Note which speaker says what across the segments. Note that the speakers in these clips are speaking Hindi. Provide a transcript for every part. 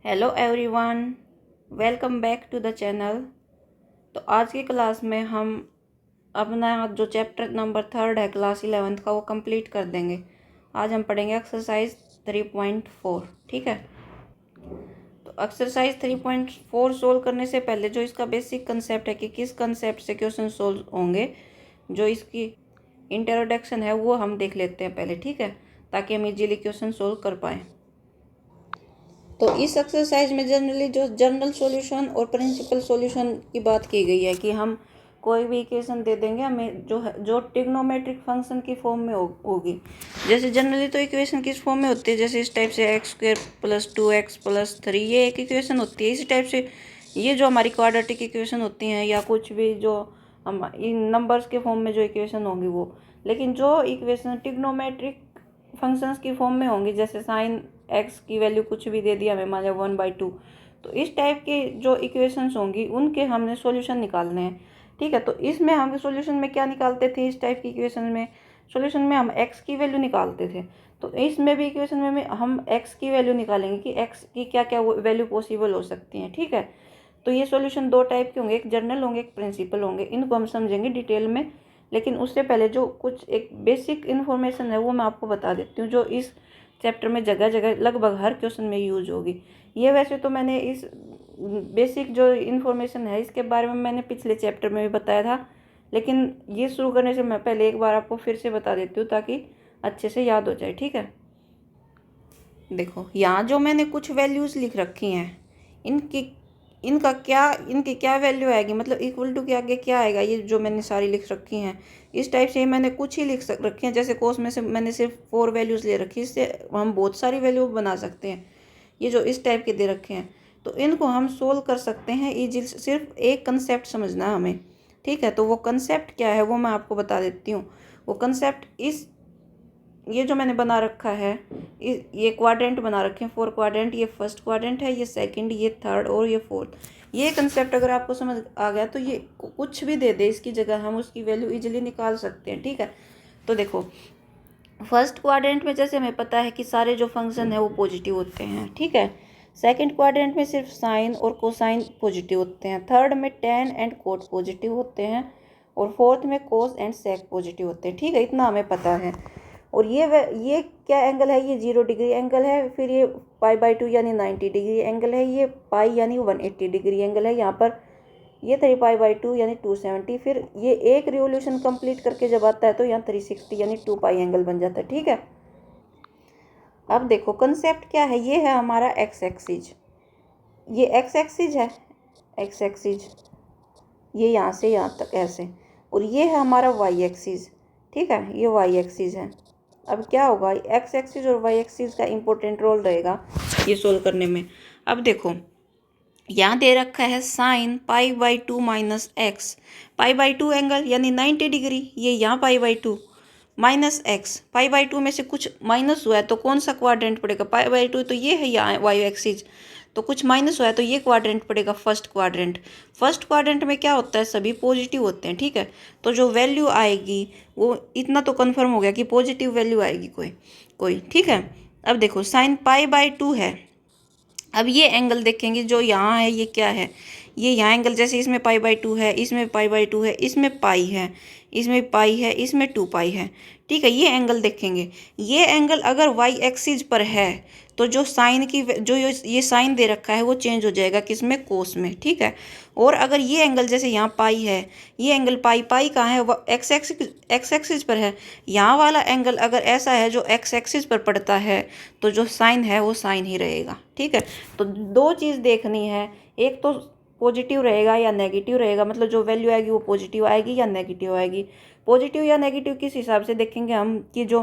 Speaker 1: Hello everyone, welcome back to the channel. तो आज की क्लास में हम अपना जो चैप्टर नंबर 3 है क्लास 11th का वो कंप्लीट कर देंगे। आज हम पढ़ेंगे एक्सरसाइज 3.4। ठीक है, तो एक्सरसाइज 3.4 सोल्व करने से पहले जो इसका बेसिक कंसेप्ट है कि किस कंसेप्ट से क्वेश्चन सोल्व होंगे, जो इसकी इंट्रोडक्शन है वो हम देख लेते हैं पहले। ठीक है, ताकि हम इजीली क्वेश्चन सोल्व कर पाएँ। तो इस एक्सरसाइज में जनरली जो जनरल सॉल्यूशन और प्रिंसिपल सॉल्यूशन की बात की गई है कि हम कोई भी इक्वेशन दे देंगे हमें जो ट्रिग्नोमेट्रिक फंक्शन की फॉर्म में होगी। जैसे जनरली तो इक्वेशन किस फॉर्म में होती है, जैसे इस टाइप से x² + 2x + 3 ये एक इक्वेशन होती है। इसी टाइप से ये जो हमारी क्वाड्रेटिक इक्वेशन होती हैं या कुछ भी जो हम इन नंबर्स के फॉर्म में जो इक्वेशन होंगी वो। लेकिन जो इक्वेशन ट्रिग्नोमेट्रिक फंक्शंस की फॉर्म में होंगी, जैसे साइन x की वैल्यू कुछ भी दे दिया हमें, मान लिया 1/2, तो इस टाइप के जो इक्वेशंस होंगी उनके हमने सॉल्यूशन निकालने हैं। ठीक है, तो इसमें हम सॉल्यूशन में क्या निकालते थे, इस टाइप की इक्वेशन में सॉल्यूशन में हम x की वैल्यू निकालते थे। तो इसमें भी इक्वेशन में हम x की वैल्यू निकालेंगे कि x की क्या क्या वैल्यू पॉसिबल हो सकती हैं। ठीक है, तो ये सॉल्यूशन दो टाइप के होंगे, एक जनरल होंगे एक प्रिंसिपल होंगे। इनको हम समझेंगे डिटेल में, लेकिन उससे पहले जो कुछ एक बेसिक इन्फॉर्मेशन है वो मैं आपको बता देती हूँ, जो इस चैप्टर में जगह जगह लगभग हर क्वेश्चन में यूज होगी। ये वैसे तो मैंने इस बेसिक जो इन्फॉर्मेशन है इसके बारे में मैंने पिछले चैप्टर में भी बताया था, लेकिन ये शुरू करने से मैं पहले एक बार आपको फिर से बता देती हूँ ताकि अच्छे से याद हो जाए। ठीक है, देखो यहाँ जो मैंने कुछ वैल्यूज़ लिख रखी हैं, इनकी क्या वैल्यू आएगी, मतलब इक्वल टू के आगे क्या आएगा, ये जो मैंने सारी लिख रखी हैं इस टाइप से मैंने कुछ ही लिख रखी हैं। जैसे कोस में से मैंने सिर्फ 4 वैल्यूज़ ले रखी है, इससे हम बहुत सारी वैल्यू बना सकते हैं। ये जो इस टाइप के दे रखे हैं तो इनको हम सोल्व कर सकते हैं इजी। सिर्फ एक कंसेप्ट समझना है हमें। ठीक है, तो वो कंसेप्ट क्या है वो मैं आपको बता देती हूँ। वो कंसेप्ट ये जो मैंने बना रखा है, ये क्वाड्रेंट बना रखे हैं 4 क्वाड्रेंट। ये फर्स्ट क्वाड्रेंट है, ये सेकंड, ये थर्ड और ये फोर्थ। ये कंसेप्ट अगर आपको समझ आ गया तो ये कुछ भी दे दे इसकी जगह हम उसकी वैल्यू इजीली निकाल सकते हैं। ठीक है, तो देखो फर्स्ट क्वाड्रेंट में जैसे हमें पता है कि सारे जो फंक्शन है वो पॉजिटिव होते हैं। ठीक है, सेकंड क्वाड्रेंट में सिर्फ साइन और कोसाइन पॉजिटिव होते हैं। थर्ड में टेन एंड कोट पॉजिटिव होते हैं और फोर्थ में कोस एंड सेक पॉजिटिव होते हैं। ठीक है, इतना हमें पता है। और ये क्या एंगल है, ये 0 डिग्री एंगल है। फिर ये π/2 यानी 90 डिग्री एंगल है। ये पाई यानी 180 डिग्री एंगल है। यहाँ पर ये 3π/2 यानी 270। फिर ये एक रिवोल्यूशन कंप्लीट करके जब आता है तो यहाँ 360 यानी 2π एंगल बन जाता है। ठीक है, अब देखो कंसेप्ट क्या है, ये है हमारा एक्स एक्सिस। ये एक्स एक्सिस है, एक्स एक्सिस ये यहाँ से यहाँ तक ऐसे, और ये है हमारा वाई एक्सिस। ठीक है, ये वाई एक्सिस है। अब क्या होगा, एक्स एक्सिस और वाई एक्सिस का इंपॉर्टेंट रोल रहेगा ये सोल्व करने में। अब देखो यहाँ दे रखा है साइन π/2 माइनस एक्स। π/2 एंगल यानी 90 डिग्री, ये यहाँ π/2 माइनस एक्स। π/2 में से कुछ माइनस हुआ है तो कौन सा क्वाड्रेंट पड़ेगा, π/2 तो ये है यहाँ वाई एक्सिस, तो कुछ माइनस हुआ है तो ये क्वाड्रेंट पड़ेगा फर्स्ट क्वाड्रेंट। फर्स्ट क्वाड्रेंट में क्या होता है, सभी पॉजिटिव होते हैं। ठीक है, तो जो वैल्यू आएगी वो इतना तो कंफर्म हो गया कि पॉजिटिव वैल्यू आएगी कोई। ठीक है, अब देखो साइन π/2 है। अब ये एंगल देखेंगे जो यहाँ है, ये क्या है, ये यहाँ एंगल, जैसे इसमें π/2 है, इसमें π/2 है, इसमें पाई है, इसमें पाई है, इसमें 2π है। ठीक है, ये एंगल देखेंगे। ये एंगल अगर वाई एक्सिस पर है तो जो साइन की जो ये साइन दे रखा है वो चेंज हो जाएगा किसमें, कोस में। ठीक है, और अगर ये एंगल जैसे यहाँ पाई है, ये एंगल पाई कहाँ है, वो एक्स एक्सिस पर है। यहाँ वाला एंगल अगर ऐसा है जो एक्स एक्सिस पर पड़ता है तो जो साइन है वो साइन ही रहेगा। ठीक है, तो दो चीज़ देखनी है, एक तो पॉजिटिव रहेगा या नेगेटिव रहेगा, मतलब जो वैल्यू आएगी वो पॉजिटिव आएगी या नेगेटिव आएगी। पॉजिटिव या नेगेटिव किस हिसाब से देखेंगे हम कि जो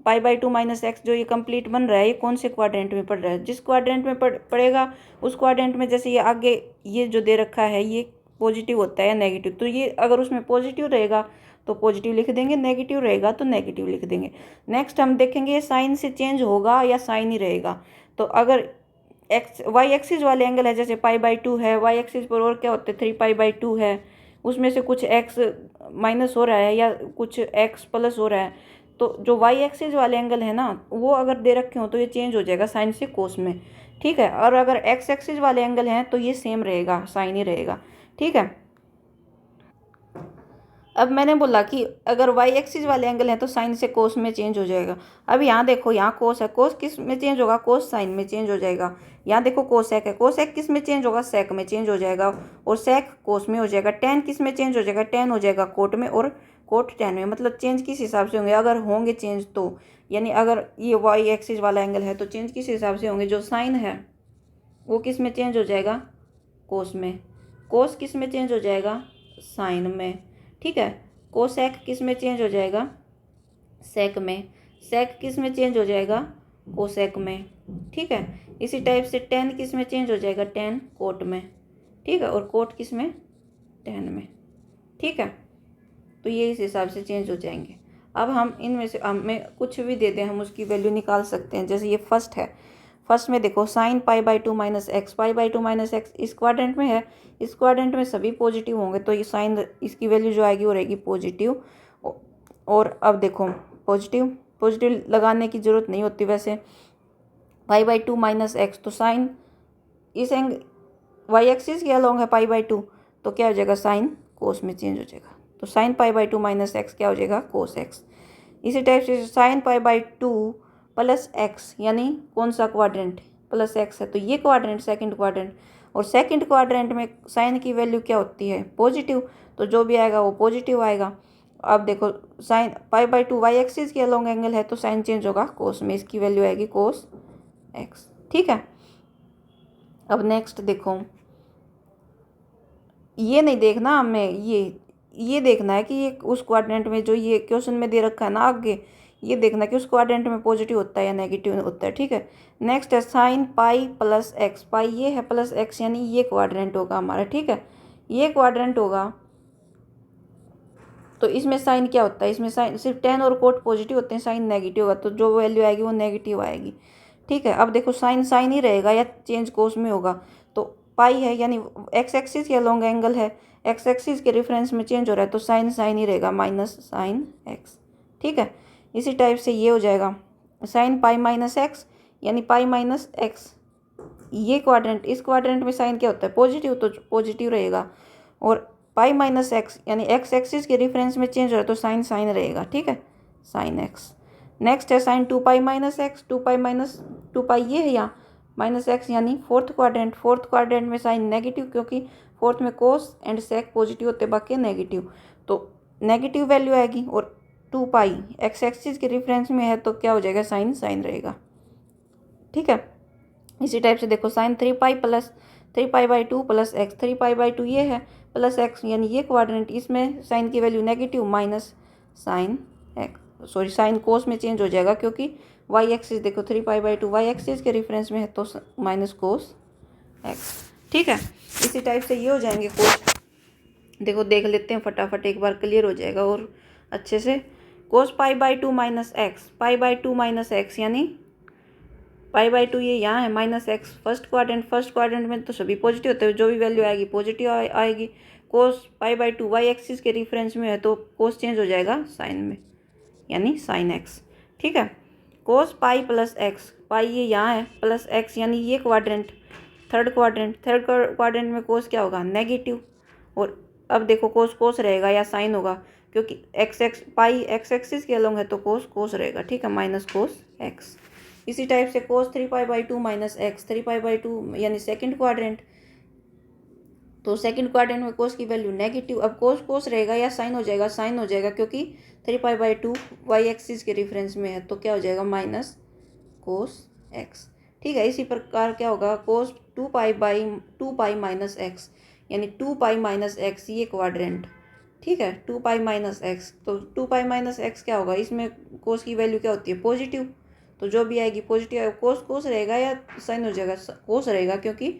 Speaker 1: π/2 माइनस एक्स जो ये कंप्लीट बन रहा है ये कौन से क्वाड्रेंट में पड़ रहा है। जिस क्वाड्रेंट में पड़ेगा उस क्वाड्रेंट में, जैसे ये आगे ये जो दे रखा है ये पॉजिटिव होता है या नेगेटिव, तो ये अगर उसमें पॉजिटिव रहेगा तो पॉजिटिव लिख देंगे, नेगेटिव रहेगा तो नेगेटिव लिख देंगे। नेक्स्ट हम देखेंगे ये साइन से चेंज होगा या साइन ही रहेगा। तो अगर वाई एक्सिस वाले एंगल है, जैसे π/2 है, वाई एक्सिस पर और क्या होते हैं 3π/2 है, उसमें से कुछ एक्स माइनस हो रहा है या कुछ एक्स प्लस हो रहा है, तो जो वाई एक्सिस वाले एंगल है ना, वो अगर दे रखे हो तो ये चेंज हो जाएगा साइन से कोस में, ठीक है। और अगर एक्स एक्सिस वाले एंगल हैं तो ये सेम रहेगा, साइन ही रहेगा, ठीक है। अब मैंने बोला कि अगर वाई एक्सिस वाले एंगल है तो साइन से कोस में चेंज हो जाएगा। अब यहाँ देखो, यहाँ कोस है, कोस किस में चेंज होगा, कोस साइन में चेंज हो जाएगा। यहाँ देखो कोसेक है, कोसेक किस में चेंज होगा, सेक में चेंज हो जाएगा, और सेक कोस में हो जाएगा। टेन किस में चेंज हो जाएगा, टेन हो जाएगा कोट में, और कोट टेन में। मतलब चेंज किस हिसाब से होंगे, अगर होंगे चेंज तो, यानी अगर ये वाई एक्सिस वाला एंगल है तो चेंज किस हिसाब से होंगे, जो साइन है वो किस में चेंज हो जाएगा, कोस में। कोस किस में चेंज हो जाएगा, साइन में, ठीक है। कोसेक किस में चेंज हो जाएगा, सेक में। सेक किस में चेंज हो जाएगा, कोसेक में, ठीक है। इसी टाइप से टेन किस में चेंज हो जाएगा, टेन कोट में, ठीक है। और कोट किस में, टेन में, ठीक है। तो ये इस हिसाब से चेंज हो जाएंगे। अब हम इनमें से हमें कुछ भी दे दें, हम उसकी वैल्यू निकाल सकते हैं। जैसे ये फर्स्ट है, फर्स्ट में देखो sine pi by two minus x, pi by two minus x इस क्वाड्रेंट में है, इस क्वाड्रेंट में सभी पॉजिटिव होंगे तो ये साइन, इसकी वैल्यू जो आएगी वो रहेगी पॉजिटिव। और अब देखो पॉजिटिव, पॉजिटिव लगाने की ज़रूरत नहीं होती वैसे। पाई बाई टू माइनस एक्स, तो साइन इस एंग वाई एक्सिस के अलोंग है पाई बाई टू, तो क्या हो जाएगा, साइन कोस में चेंज हो जाएगा। तो sine pi by two minus x क्या हो जाएगा, कोस एक्स। इसी टाइप से sign pi by two plus x, यानी कौन सा क्वाड्रेंट, प्लस एक्स है तो ये क्वाड्रेंट सेकंड क्वाड्रेंट, और सेकंड क्वाड्रेंट में साइन की वैल्यू क्या होती है, पॉजिटिव, तो जो भी आएगा वो पॉजिटिव आएगा। अब देखो sine pi by two y axis के अलोंग एंगल है तो साइन चेंज होगा कोस में, इसकी वैल्यू आएगी कोस एक्स, ठीक है। अब नेक्स्ट देखो, ये नहीं देखना हमें, ये देखना है कि ये उस क्वाड्रेंट में जो ये क्वेश्चन में दे रखा है ना आगे, ये देखना है कि उस क्वाड्रेंट में पॉजिटिव होता है या नेगेटिव होता है, ठीक है। नेक्स्ट है साइन पाई प्लस एक्स, पाई ये है प्लस एक्स, यानी ये क्वाड्रेंट होगा हमारा, ठीक है। ये क्वाड्रेंट होगा तो इसमें साइन क्या होता है, इसमें साइन सिर्फ टेन और कोट पॉजिटिव होते हैं, साइन नेगेटिव होगा, तो जो वैल्यू आएगी वो नेगेटिव आएगी, ठीक है। अब देखो साइन साइन ही रहेगा या चेंज कोस में होगा, तो पाई है यानी एक्स एक्सिस के अलोंग एंगल है, एक्स एक्सिस के रेफरेंस में चेंज हो रहा है तो साइन साइन ही रहेगा, माइनस साइन एक्स, ठीक है। इसी टाइप से ये हो जाएगा साइन पाई माइनस एक्स, यानी पाई माइनस एक्स। ये क्वाड्रेंट, इस क्वाड्रेंट में साइन क्या होता है, पॉजिटिव, तो पॉजिटिव रहेगा। और पाई माइनस एक्स यानी एक्स एक्सिस के रेफरेंस में चेंज हो रहा है तो साइन साइन रहेगा, ठीक है, साइन एक्स। नेक्स्ट है sine two pi minus x, two pi minus two pi ये है यहाँ माइनस एक्स, यानी फोर्थ क्वाड्रेंट, फोर्थ क्वाड्रेंट में साइन नेगेटिव, क्योंकि फोर्थ में कोस एंड सेक पॉजिटिव होते, बाकी नेगेटिव, तो नेगेटिव वैल्यू आएगी। और टू पाई एक्स एक्सिस के रेफरेंस में है तो क्या हो जाएगा, साइन साइन रहेगा, ठीक है। इसी टाइप से देखो sine three pi plus three pi by two plus x, three pi by two ये है प्लस एक्स, यानी ये क्वाड्रेंट, इसमें साइन की value negative, minus sine x, sorry sine cos में चेंज हो जाएगा, क्योंकि वाई एक्सिस देखो three pi by two y axis के रेफरेंस में है तो माइनस कोस एक्स, ठीक है। इसी टाइप से ये हो जाएंगे कोस। देखो देख लेते हैं फटाफट, एक बार क्लियर हो जाएगा और अच्छे से। Cos pi by two minus x, pi by two minus x, यानी पाई बाई टू ये यहाँ है माइनस एक्स, फर्स्ट क्वाड्रेंट में तो सभी पॉजिटिव होते हैं, जो भी वैल्यू आएगी पॉजिटिव आएगी। Cos pi by two y axis के रेफरेंस में है तो कोस चेंज हो जाएगा साइन में, यानी साइन एक्स, ठीक है। कोस पाई प्लस एक्स, पाई ये यहाँ है प्लस एक्स, यानी ये क्वाड्रेंट, थर्ड क्वाड्रेंट में कोस क्या होगा, नेगेटिव। और अब देखो कोस कोस रहेगा या साइन होगा, क्योंकि एक्स पाई एक्स एक्सिस के अलोंग है तो कोस कोस रहेगा, ठीक है, माइनस कोस एक्स। इसी टाइप से cos three pi by two minus x, three pi by to यानी सेकंड क्वाड्रेंट, तो सेकंड क्वाड्रेंट में कोस की वैल्यू नेगेटिव। अब कोस कोस रहेगा या साइन हो जाएगा, साइन हो जाएगा, क्योंकि three pi by two y axis के रेफरेंस में है तो क्या हो जाएगा, माइनस कोस एक्स, ठीक है। इसी प्रकार क्या होगा, कोस टू पाई माइनस एक्स, यानी टू पाई माइनस एक्स ये क्वाड्रेंट, ठीक है, टू पाई माइनस एक्स, तो टू पाई माइनस एक्स क्या होगा, इसमें कोस की वैल्यू क्या होती है, पॉजिटिव, तो जो भी आएगी पॉजिटिव, कोस कोस रहेगा या साइन हो जाएगा, कोस रहेगा, क्योंकि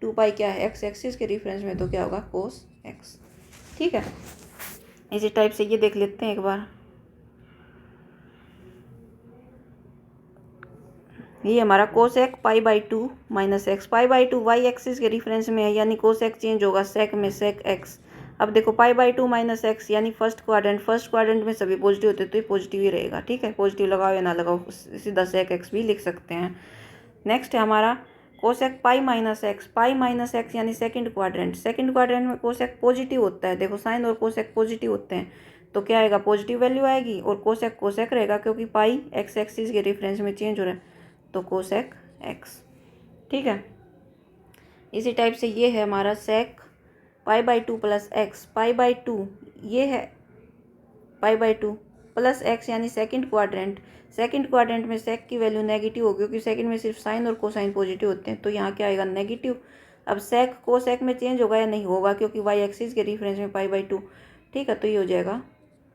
Speaker 1: टू पाई क्या है, एक्स एक्सिस के रेफरेंस में तो क्या होगा, कोस एक्स, ठीक है। इसी टाइप से ये देख लेते हैं एक बार, ये हमारा cosec pi by two minus x, pi by two y axis के रेफरेंस में है, यानी कोसेक चेंज होगा सेक में, सेक एक्स। अब देखो pi by two minus x यानी फर्स्ट क्वाड्रेंट में सभी पॉजिटिव होते हैं तो ये पॉजिटिव ही रहेगा। ठीक है, पॉजिटिव लगाओ या ना लगाओ, सीधा सेक एक्स भी लिख सकते हैं। नेक्स्ट है हमारा कोसेक पाई माइनस एक्स यानी सेकंड क्वाड्रेंट में कोसेक पॉजिटिव होता है। देखो साइन और कोसेक पॉजिटिव होते हैं तो क्या आएगा, पॉजिटिव वैल्यू आएगी, और कोसेक कोसेक रहेगा क्योंकि पाई एक्स एक्सिस के रेफरेंस में चेंज हो रहा है तो कोसेक एक्स। ठीक है, इसी टाइप से ये है हमारा sec pi by two plus x, pi by two ये है pi by two plus x यानी सेकंड क्वाड्रेंट में सेक की वैल्यू नेगेटिव होगी क्योंकि सेकंड में सिर्फ साइन और कोसाइन पॉजिटिव होते हैं तो यहाँ क्या आएगा, नेगेटिव। अब सेक कोसेक में चेंज होगा या नहीं होगा क्योंकि वाई एक्सिस के रेफरेंस में पाई बाई टू। ठीक है, तो ये हो जाएगा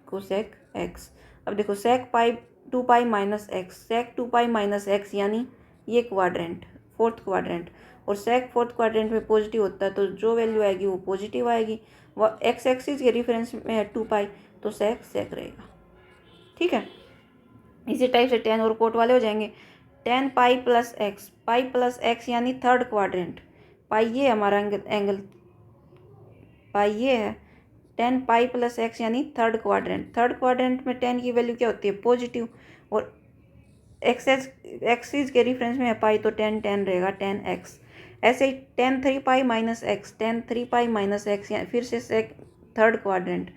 Speaker 1: कोसेक एक्स। अब देखो sec pi two pi minus x, sec two pi minus x यानी ये क्वाड्रेंट फोर्थ क्वाड्रेंट, और सेक फोर्थ क्वाड्रेंट में पॉजिटिव होता है तो जो वैल्यू आएगी वो पॉजिटिव आएगी। वह एक्स एक्सिस के रेफरेंस में है टू पाई तो सेक सेक रहेगा। ठीक है, इसी टाइप से टेन और कोट वाले हो जाएंगे। टेन पाई प्लस एक्स यानी थर्ड क्वाड्रेंट, पाई ये हमारा एंगल पाई ये है, टेन पाई प्लस एक्स यानी थर्ड क्वाड्रेंट में टेन की वैल्यू क्या होती है, पॉजिटिव, और एक्सिस के रेफरेंस में है पाई तो टेन टेन रहेगा, टेन एक्स। ऐसे ही tan three pi minus x फिर से sec third quadrant,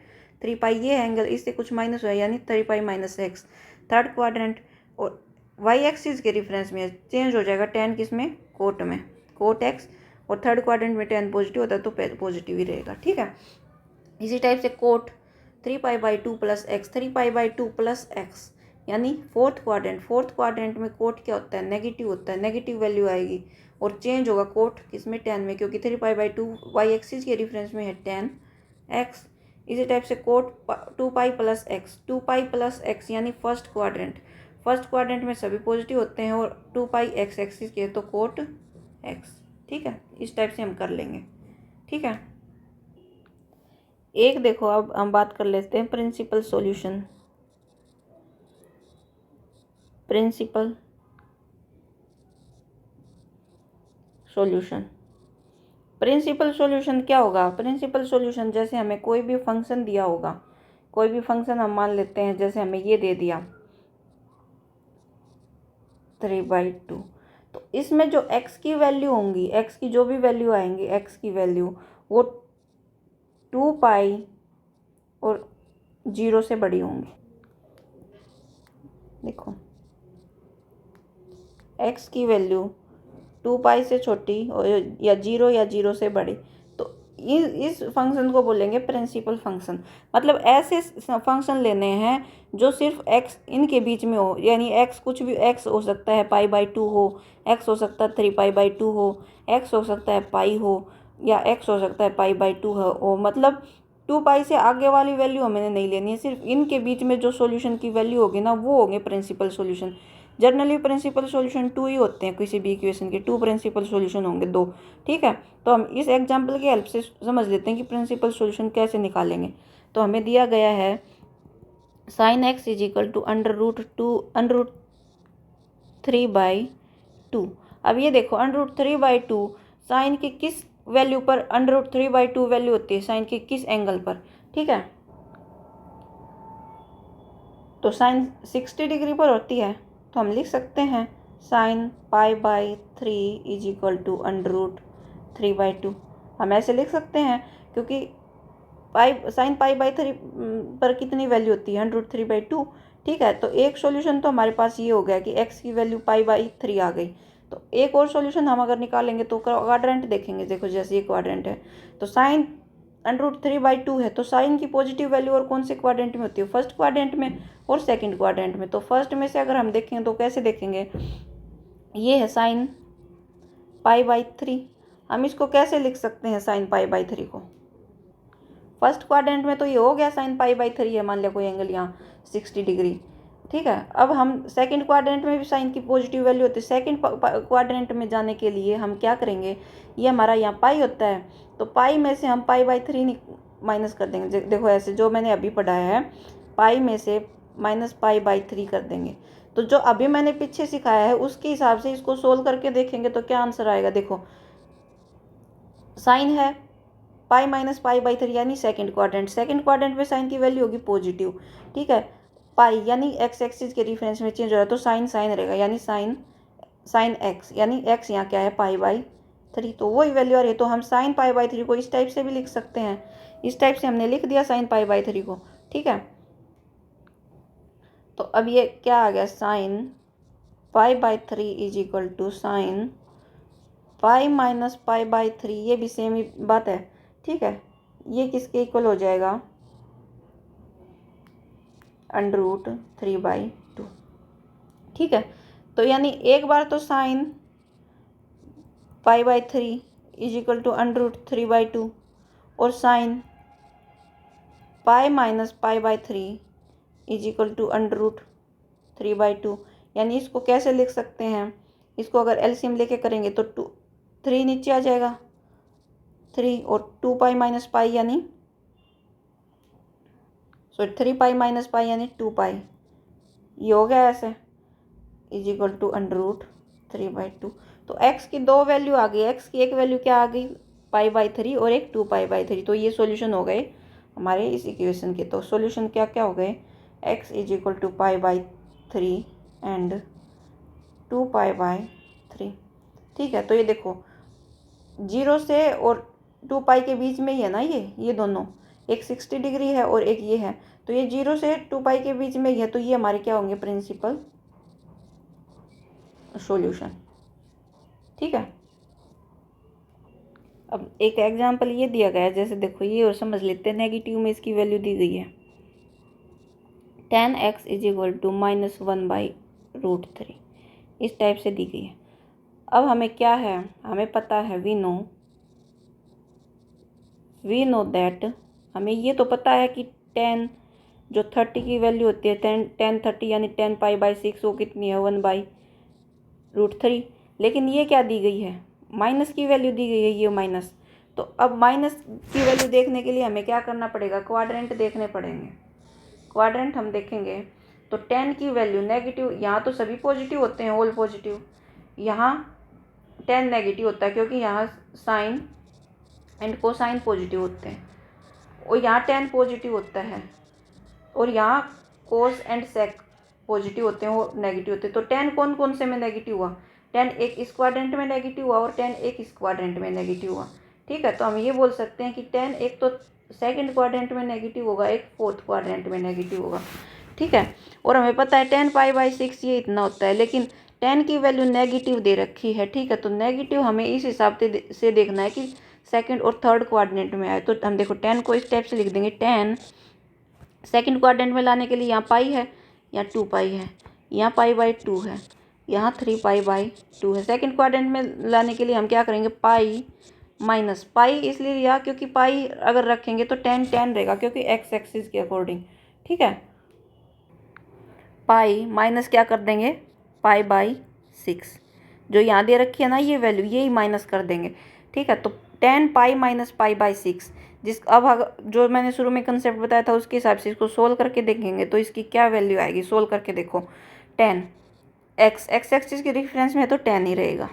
Speaker 1: three pi ये एंगल इससे कुछ माइनस हुआ यानी three pi minus x third quadrant, और वाई एक्सिस के रेफरेंस में चेंज हो जाएगा टेन किस में, कोट में, कोट एक्स, और थर्ड क्वाड्रेंट में टेन पॉजिटिव होता है तो पॉजिटिव ही रहेगा। ठीक है, इसी टाइप से cot three pi by two plus x यानी फोर्थ क्वाड्रेंट में कोट क्या होता है, नेगेटिव होता है, नेगेटिव वैल्यू आएगी और चेंज होगा कोट किसमें, टेन में, क्योंकि three pi by two y axis के रेफरेंस में है टेन एक्स। इसी टाइप से cot two pi plus x यानी फर्स्ट क्वाड्रेंट में सभी पॉजिटिव होते हैं और टू पाई एक्स एक्सिस के तो कोट एक्स। ठीक है, इस टाइप से हम कर लेंगे। ठीक है, एक देखो अब हम बात कर लेते हैं प्रिंसिपल सॉल्यूशन क्या होगा। प्रिंसिपल सॉल्यूशन जैसे हमें कोई भी फंक्शन दिया होगा, कोई भी फंक्शन हम मान लेते हैं, जैसे हमें ये दे दिया 3/2, तो इसमें जो x की वैल्यू होंगी, x की जो भी वैल्यू आएंगी, x की वैल्यू वो 2 पाई और 0 से बड़ी होंगी। देखो x की वैल्यू 2 पाई से छोटी या 0 से बड़ी, तो इस फंक्शन को बोलेंगे प्रिंसिपल फंक्शन। मतलब ऐसे फंक्शन लेने हैं जो सिर्फ x इनके बीच में हो, यानी x कुछ भी x हो सकता है पाई बाई टू हो, x हो सकता है 3 पाई बाई टू हो, x हो सकता है पाई हो, या x हो सकता है पाई बाई टू हो। मतलब 2 पाई से आगे वाली वैल्यू हमें नहीं लेनी है, सिर्फ इनके बीच में जो सॉल्यूशन की वैल्यू होगी ना वो होंगे principal solution. Generally principal solution 2 ही होते हैं, किसी भी इक्वेशन के 2 प्रिंसिपल सॉल्यूशन होंगे, 2। ठीक है, तो हम इस एग्जांपल की हेल्प से समझ लेते हैं कि प्रिंसिपल सॉल्यूशन कैसे निकालेंगे। तो हमें दिया गया है sine x is equal to under root 3/2। अब ये देखो अंडर रूट 3/2 साइन की किस वैल्यू पर, अंडर रूट 3/2 वैल्यू होती है साइन की किस एंगल पर। ठीक है, तो साइन 60 डिग्री पर होती है, तो हम लिख सकते हैं sine pi by 3 is equal to under root 3/2। हम ऐसे लिख सकते हैं क्योंकि साइन पाई बाई 3 पर कितनी वैल्यू होती है, अंडर रूट 3/2। ठीक है, तो एक सॉल्यूशन तो हमारे पास ये हो गया कि x की वैल्यू पाई बाई 3 आ गई। तो एक और सॉल्यूशन हम अगर निकालेंगे तो क्वाड्रेंट देखेंगे। देखो जैसे ये क्वाड्रेंट है तो साइन अंडर रूट 3/2 है, तो साइन की पॉजिटिव वैल्यू और कौन से क्वाड्रेंट में होती है, फर्स्ट क्वाड्रेंट में और सेकंड क्वाड्रेंट में। तो फर्स्ट में से अगर हम देखें तो कैसे देखेंगे, ये है साइन पाई बाई 3, हम इसको कैसे लिख सकते हैं साइन पाई बाई 3 को, फर्स्ट क्वाड्रेंट में तो ये हो गया साइन पाई बाई 3 है, मान लिया कोई एंगल यहाँ 60 डिग्री। ठीक है, अब हम सेकंड क्वाड्रेंट में भी साइन की पॉजिटिव वैल्यू होती है, सेकंड क्वाड्रेंट में जाने के लिए हम क्या करेंगे, ये हमारा यहाँ पाई होता है तो पाई में से हम पाई बाई 3 माइनस कर देंगे। देखो ऐसे जो मैंने अभी पढ़ाया है, पाई में से माइनस पाई बाई 3 कर देंगे। तो जो अभी मैंने पीछे सिखाया है उसके हिसाब से इसको सोल्व करके देखेंगे तो क्या आंसर आएगा। देखो साइन है पाई माइनस पाई बाई 3 यानी सेकंड क्वाड्रेंट में साइन की वैल्यू होगी पॉजिटिव, ठीक है। पाई यानी एक्स एक्सिस के रिफरेंस में चेंज हो रहा है तो साइन साइन रहेगा, यानी साइन एक्स, यानी एक्स यहाँ क्या है पाई बाई 3, तो वही वैल्यू आ रही है। तो हम साइन पाई बाई 3 को इस टाइप से भी लिख सकते हैं, इस टाइप से हमने लिख दिया साइन पाई बाई 3 को, ठीक है। तो अब ये क्या आ गया, sine pi by 3 is equal to sine pi minus pi by 3, ये भी सेम ही बात है, ठीक है। ये किसके इक्वल हो जाएगा, अंडर रूट 3/2, ठीक है। तो यानी एक बार तो sine pi by 3 is equal to under root 3/2 और sine pi minus pi by 3 is equal to under root 3/2, यानी इसको कैसे लिख सकते हैं, इसको अगर एलसीएम लेके करेंगे तो 3 नीचे आ जाएगा 3 और 2 पाई माइनस पाई यानी 3 पाई माइनस पाई यानी 2 पाई, ये हो गया ऐसे is equal to under root 3/2। तो x की दो वैल्यू आ गई, x की एक वैल्यू क्या आ गई पाई बाई 3 और एक 2 पाई बाई 3, तो ये सॉल्यूशन हो गए हमारे इस इक्वेशन के। तो सॉल्यूशन क्या क्या हो गए, x is equal to pi by 3 and 2 pi by 3, ठीक है। तो ये देखो 0 से और 2 पाई के बीच में ही है ना, ये दोनों, एक 60 डिग्री है और एक ये है, तो ये 0 से 2 पाई के बीच में ही है, तो ये हमारे क्या होंगे प्रिंसिपल सॉल्यूशन, ठीक है। अब एक एग्जांपल ये दिया गया है, जैसे देखो ये और समझ लेते हैं, नेगेटिव में इसकी वैल्यू दी गई है tan x is equal to -1/√3, इस टाइप से दी गई है। अब हमें क्या है, हमें पता है वी नो दैट, हमें ये तो पता है कि tan जो 30 की वैल्यू होती है tan 30 यानी 10 पाई बाई 6 वो कितनी है 1/√3, लेकिन ये क्या दी गई है, माइनस की वैल्यू दी गई है, ये माइनस। तो अब माइनस की वैल्यू देखने के लिए हमें क्या करना पड़ेगा, क्वाड्रेंट देखने पड़ेंगे। क्वाड्रेंट हम देखेंगे तो 10 की वैल्यू नेगेटिव, यहाँ तो सभी पॉजिटिव होते हैं, ऑल पॉजिटिव, यहाँ 10 नेगेटिव होता है क्योंकि यहाँ साइन एंड कोसाइन पॉजिटिव होते हैं, और यहाँ 10 पॉजिटिव होता है, और यहाँ कोस एंड सेक पॉजिटिव होते हैं, वो नेगेटिव होते हैं। तो 10 कौन कौन से में नेगेटिव हुआ, 10 एक इस क्वाड्रेंट में नेगेटिव हुआ और 10 एक इस क्वाड्रेंट में नेगेटिव हुआ, ठीक है। तो हम ये बोल सकते हैं कि 10 एक तो सेकंड क्वाड्रेंट में नेगेटिव होगा, एक फोर्थ क्वाड्रेंट में नेगेटिव होगा, ठीक है। और हमें पता है 10 पाई बाई 6 ये इतना होता है, लेकिन 10 की वैल्यू नेगेटिव दे रखी है, ठीक है। तो नेगेटिव हमें इस हिसाब से देखना है कि सेकंड और थर्ड क्वाड्रेंट में आए। तो हम देखो 10 को इस टाइप से लिख देंगे, 10 सेकंड क्वाड्रेंट में लाने के लिए यहाँ पाई है, यहाँ 2 पाई है, यहाँ पाई बाई 2 है, यहाँ 3 पाई बाई 2 है। सेकंड क्वाड्रेंट में लाने के लिए हम क्या करेंगे, पाई माइनस पाई इसलिए लिया क्योंकि पाई अगर रखेंगे तो 10 10 रहेगा क्योंकि एक्स एक्सिस के अकॉर्डिंग, ठीक है। पाई माइनस क्या कर देंगे, पाई बाई 6, जो यहाँ दे रखी है ना ये वैल्यू, यही माइनस कर देंगे, ठीक है। तो 10 पाई माइनस पाई बाई 6, अब जो मैंने शुरू में कंसेप्ट बताया था उसके हिसाब से इसको सोल्व करके देखेंगे तो इसकी क्या वैल्यू आएगी, सोल्व करके देखो 10 एक्स एक्सिस के रेफरेंस में तो 10 ही रहेगा,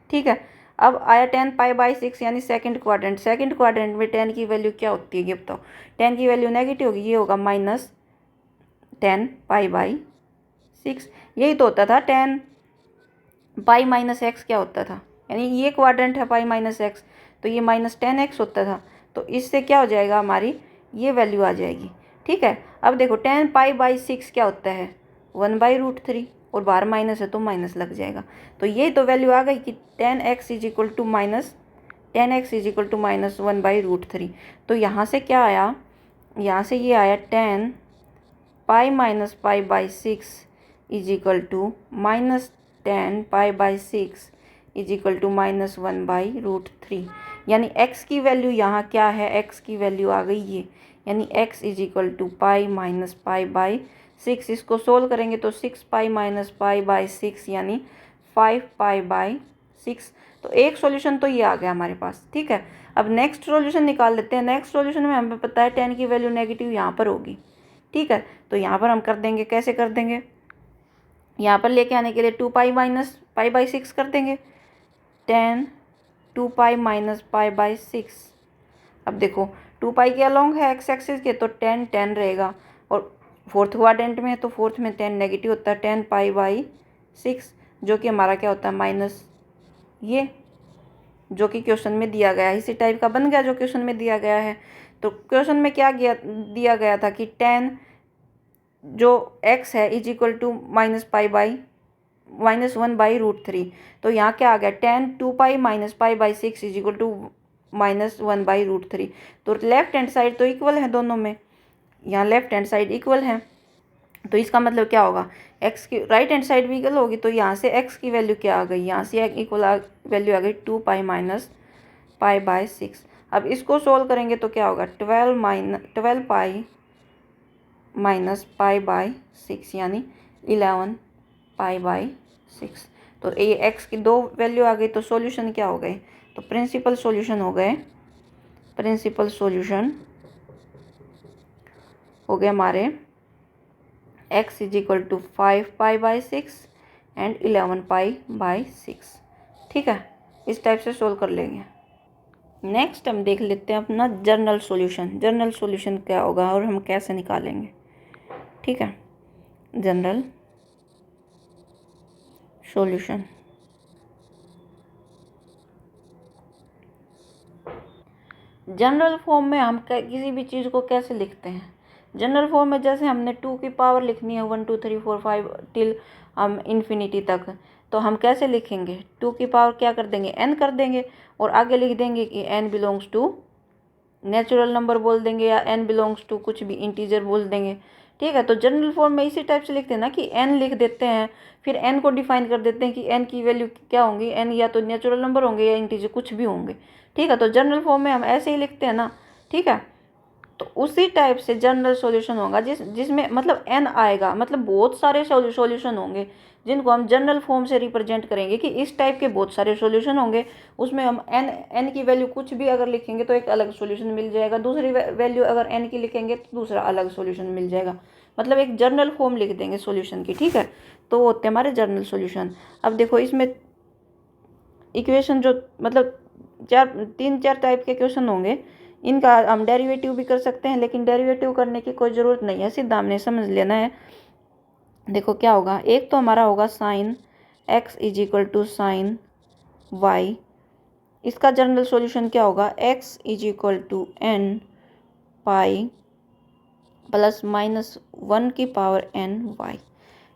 Speaker 1: ठीक है। अब आया 10 पाई बाई 6 यानी सेकंड क्वाड्रेंट में 10 की वैल्यू क्या होती है ये बताओ, 10 की वैल्यू नेगेटिव होगी, ये होगा -10 पाई बाई 6, यही तो होता था 10 पाई माइनस एक्स क्या होता था, यानी ये क्वाड्रेंट है पाई माइनस एक्स, तो ये -10x होता था। तो इससे क्या हो जाएगा, हमारी ये वैल्यू आ जाएगी, ठीक है। अब देखो 10 पाई बाई 6 क्या होता है 1/√3, और बाहर माइनस है तो माइनस लग जाएगा। तो यही तो वैल्यू आ गई कि 10x इज इक्वल टू -1/√3। तो यहाँ से क्या आया, यहाँ से ये आया 10 pi minus pi by 6 is equal to -10 pi by 6 is equal to -1/√3, यानी x की वैल्यू यहाँ क्या है, x की वैल्यू आ गई ये, यानी x is equal to pi minus pi by 6, इसको सोल्व करेंगे तो 6 पाई माइनस पाई बाई 6 यानी 5 पाई बाई 6। तो एक सॉल्यूशन तो ये आ गया हमारे पास, ठीक है। अब नेक्स्ट सॉल्यूशन निकाल लेते हैं। नेक्स्ट सॉल्यूशन में हमें पता है 10 की वैल्यू नेगेटिव यहाँ पर होगी, ठीक है। तो यहाँ पर हम कर देंगे, कैसे कर देंगे, यहाँ पर लेके आने के लिए 2 पाई माइनस पाई बाई 6 कर देंगे, 10 2 पाई माइनस पाई बाई 6। अब देखो 2 पाई के अलोंग है एक्स एक्सिस के, तो 10 10 रहेगा, और फोर्थ क्वाड्रेंट में है तो फोर्थ में 10 नेगेटिव होता है, 10 पाई/6, जो कि हमारा क्या होता है माइनस ये, जो कि क्वेश्चन में दिया गया है। इसी टाइप का बन गया जो क्वेश्चन में दिया गया है। तो क्वेश्चन में क्या दिया गया था कि 10 जो x है इज इक्वल टू -1/√3। तो यहाँ क्या आ गया 10 2 पाई -पाई/6 इज इक्वल टू -1/√3। तो लेफ्ट हैंड साइड तो इक्वल है दोनों में, यहाँ लेफ्ट हैंड साइड इक्वल है, तो इसका मतलब क्या होगा x की राइट हैंड साइड भी इक्वल होगी। तो यहाँ से x की वैल्यू क्या आ गई, यहाँ से इक्वल वैल्यू आ गई 2 पाई -पाई/6। अब इसको सोल्व करेंगे तो क्या होगा 12 पाई -पाई/6 यानी 11 पाई/6। तो ये x की 2 वैल्यू आ गई, तो सॉल्यूशन क्या हो गए, तो प्रिंसिपल सॉल्यूशन हो गए, प्रिंसिपल सॉल्यूशन हो गए हमारे x इज इक्वल टू 5 पाई/6 एंड 11 पाई/6। ठीक है, इस टाइप से सोल्व कर लेंगे। नेक्स्ट हम देख लेते हैं अपना जनरल सॉल्यूशन। जनरल सॉल्यूशन क्या होगा और हम कैसे निकालेंगे। ठीक है, जनरल सॉल्यूशन। जनरल फॉर्म में हम किसी भी चीज़ को कैसे लिखते हैं। जनरल फॉर्म में जैसे हमने 2 की पावर लिखनी है 1 2 3 4 5 टिल हम इन्फिनिटी तक, तो हम कैसे लिखेंगे 2 की पावर क्या कर देंगे n कर देंगे, और आगे लिख देंगे कि n belongs to natural number बोल देंगे, या n बिलोंग्स टू कुछ भी इंटीजर बोल देंगे। ठीक है, तो जनरल फॉर्म में इसी टाइप से लिखते हैं ना कि n लिख देते हैं, फिर n को डिफाइन कर देते हैं कि n की वैल्यू क्या होंगी, n या तो नेचुरल नंबर होंगे या इंटीजर कुछ भी होंगे। ठीक है, तो जनरल फॉर्म में हम ऐसे ही लिखते हैं ना। ठीक है, तो उसी टाइप से जनरल सॉल्यूशन होगा जिसमें मतलब n आएगा, मतलब बहुत सारे सॉल्यूशन होंगे जिनको हम जनरल फॉर्म से रिप्रेजेंट करेंगे कि इस टाइप के बहुत सारे सॉल्यूशन होंगे। उसमें हम n की वैल्यू कुछ भी अगर लिखेंगे तो एक अलग सॉल्यूशन मिल जाएगा, दूसरी वैल्यू अगर n की लिखेंगे तो दूसरा अलग सॉल्यूशन मिल जाएगा, मतलब एक जनरल फॉर्म लिख देंगे सॉल्यूशन की। ठीक है, तो होते हैं हमारे जनरल सॉल्यूशन। अब देखो इसमें इक्वेशन जो मतलब 3-4 टाइप के क्वेश्चन होंगे, इनका हम डेरिवेटिव भी कर सकते हैं, लेकिन डेरिवेटिव करने की कोई ज़रूरत नहीं है, सीधा हमने समझ लेना है। देखो क्या होगा, एक तो हमारा होगा sine x is equal to sine y। इसका जनरल सॉल्यूशन क्या होगा x is equal to n pi +-1 की पावर n y।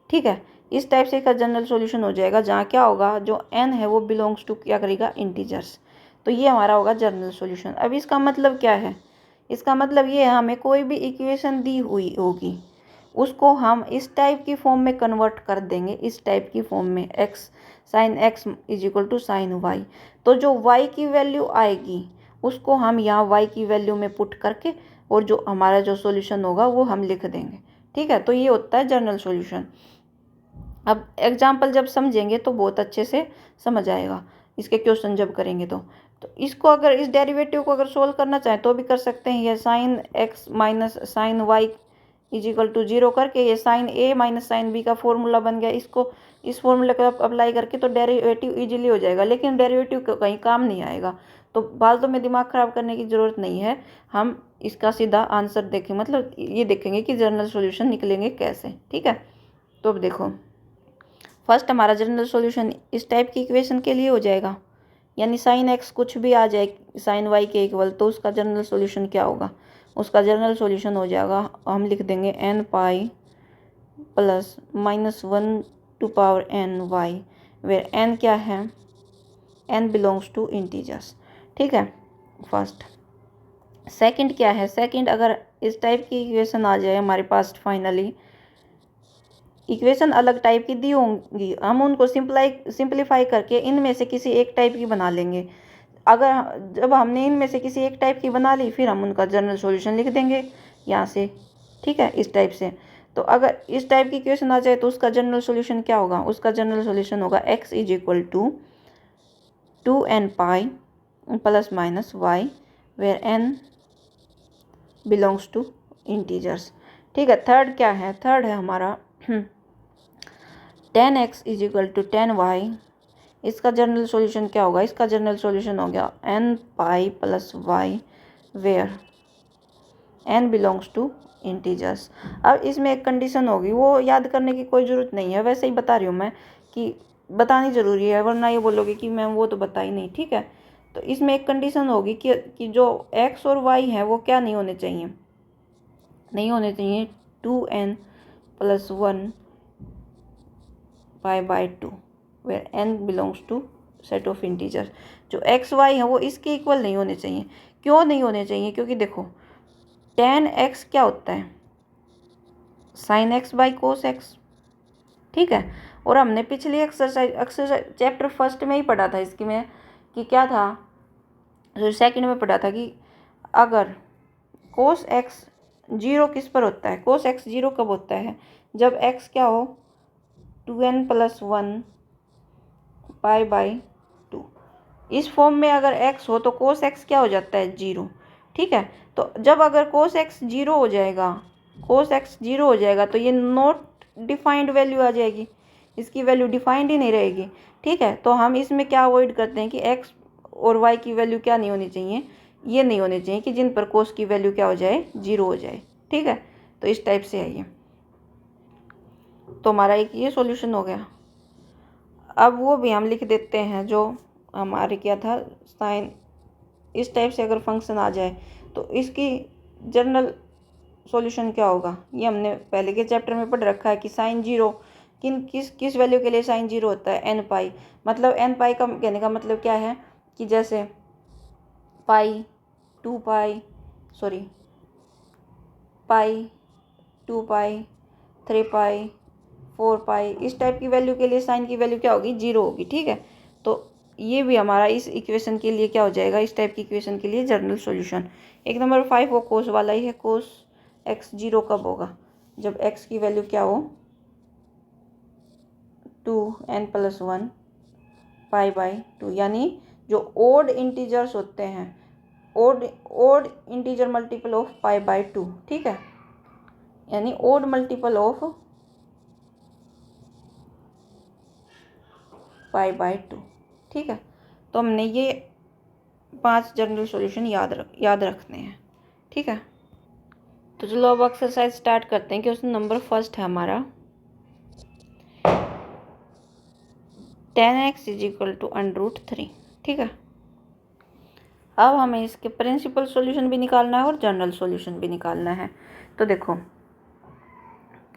Speaker 1: ठीक है, इस टाइप से इसका जनरल सॉल्यूशन हो जाएगा, जहाँ क्या होगा जो n है वो बिलोंग्स टू क्या करेगा इंटीजर्स। तो ये हमारा होगा जनरल सॉल्यूशन। अब इसका मतलब क्या है, इसका मतलब ये है हमें कोई भी इक्वेशन दी हुई होगी उसको हम इस टाइप की फॉर्म में कन्वर्ट कर देंगे, इस टाइप की फॉर्म में x sine x is equal to sine y। तो जो y की वैल्यू आएगी उसको हम यहाँ y की वैल्यू में पुट करके और जो हमारा जो सॉल्यूशन होगा वो हम लिख देंगे। ठीक है, तो ये होता है जनरल सॉल्यूशन। अब एग्जाम्पल जब समझेंगे तो बहुत अच्छे से समझ आएगा, इसके क्वेश्चन जब करेंगे तो इसको अगर इस डेरिवेटिव को अगर सोल्व करना चाहें तो भी कर सकते हैं। ये sine x minus sine y is equal to 0 करके ये sine a minus sine b का फॉर्मूला बन गया, इसको इस फॉर्मूले को अप्लाई करके तो डेरिवेटिव इजीली हो जाएगा, लेकिन डेरिवेटिव कहीं काम नहीं आएगा। तो फालतू में दिमाग ख़राब करने की ज़रूरत नहीं है, हम इसका सीधा आंसर देखें, मतलब ये देखेंगे कि जनरल सॉल्यूशन निकलेंगे कैसे। ठीक है, तो अब देखो फर्स्ट हमारा जनरल सॉल्यूशन इस टाइप की इक्वेशन के लिए हो जाएगा, यानी साइन x कुछ भी आ जाए साइन y के इक्वल, तो उसका जनरल सॉल्यूशन क्या होगा, उसका जनरल सॉल्यूशन हो जाएगा, हम लिख देंगे n pi +-1 to power n y, where n क्या है, n बिलोंग्स टू इंटीजर्स। ठीक है, फर्स्ट। सेकंड क्या है, सेकंड अगर इस टाइप की इक्वेशन आ जाए हमारे पास, फाइनली इक्वेशन अलग टाइप की दी होंगी, हम उनको सिंप्लीफाई करके इनमें से किसी एक टाइप की बना लेंगे। अगर जब हमने इनमें से किसी एक टाइप की बना ली फिर हम उनका जनरल सॉल्यूशन लिख देंगे यहाँ से। ठीक है, इस टाइप से। तो अगर इस टाइप की इक्वेशन आ जाए तो उसका जनरल सॉल्यूशन क्या होगा, उसका जनरल सॉल्यूशन होगा x is equal to 2n pi +-y, where n belongs to integers. ठीक है, थर्ड क्या है, थर्ड है हमारा 10x is equal to 10y। इसका जनरल सॉल्यूशन क्या होगा, इसका जनरल सॉल्यूशन हो गया n pi +y, where n belongs to integers. अब इसमें एक कंडीशन होगी, वो याद करने की कोई ज़रूरत नहीं है, वैसे ही बता रही हूँ मैं कि बतानी ज़रूरी है, वरना ये बोलोगे कि मैम वो तो बताई नहीं। ठीक है, तो इसमें एक कंडीशन होगी कि जो x और y हैं वो क्या नहीं होने चाहिए, नहीं होने चाहिए 2n+1 π/2 where n belongs to set of integer. जो x y है वो इसके इक्वल नहीं होने चाहिए। क्यों नहीं होने चाहिए? क्योंकि देखो tan x क्या होता है, sin x by cos x। ठीक है, और हमने पिछली एक्सरसाइज चैप्टर फर्स्ट में ही पढ़ा था इसकी में कि क्या था, जो सेकंड में पढ़ा था कि अगर cos x जीरो किस पर होता है, cos x जीरो कब होता है, जब x क्या हो 2n+1 π/2। इस फॉर्म में अगर x हो तो cos x क्या हो जाता है, जीरो। ठीक है, तो जब अगर cos x जीरो हो जाएगा, cos x जीरो हो जाएगा तो ये नॉट डिफाइंड वैल्यू आ जाएगी, इसकी वैल्यू डिफाइंड ही नहीं रहेगी। ठीक है, तो हम इसमें क्या अवॉइड करते हैं कि x और y की वैल्यू क्या नहीं होनी चाहिए, ये नहीं होने चाहिए कि जिन पर cos की वैल्यू क्या हो जाए, जीरो हो जाए। ठीक है, तो इस टाइप से है ये। तो हमारा एक ये सॉल्यूशन हो गया। अब वो भी हम लिख देते हैं जो हमारे क्या था, साइन। इस टाइप से अगर फंक्शन आ जाए तो इसकी जनरल सॉल्यूशन क्या होगा, ये हमने पहले के चैप्टर में पढ़ रखा है कि साइन जीरो किस किस वैल्यू के लिए साइन जीरो होता है, एन पाई। मतलब एन पाई का कहने का मतलब क्या है कि जैसे पाई 2 पाई, सॉरी पाई 2 पाई 3 पाई 4 पाई, इस टाइप की वैल्यू के लिए साइन की वैल्यू क्या होगी, जीरो होगी। ठीक है, तो ये भी हमारा इस इक्वेशन के लिए क्या हो जाएगा, इस टाइप की इक्वेशन के लिए जनरल सॉल्यूशन। एक नंबर 5 वो कोस वाला ही है, कोस x जीरो कब होगा, जब x की वैल्यू क्या हो 2n+1 π/2, यानी जो ओड इंटीजर्स होते हैं, ओड इंटीजर मल्टीपल ऑफ π/2। ठीक है, यानी ओड मल्टीपल ऑफ π/2। ठीक है, तो हमने ये 5 जनरल सॉल्यूशन याद रखने हैं। ठीक है, तो चलो अब एक्सरसाइज स्टार्ट करते हैं कि उसमें नंबर फर्स्ट है हमारा tan x =√3। ठीक है, अब हमें इसके प्रिंसिपल सॉल्यूशन भी निकालना है और जनरल सॉल्यूशन भी निकालना है। तो देखो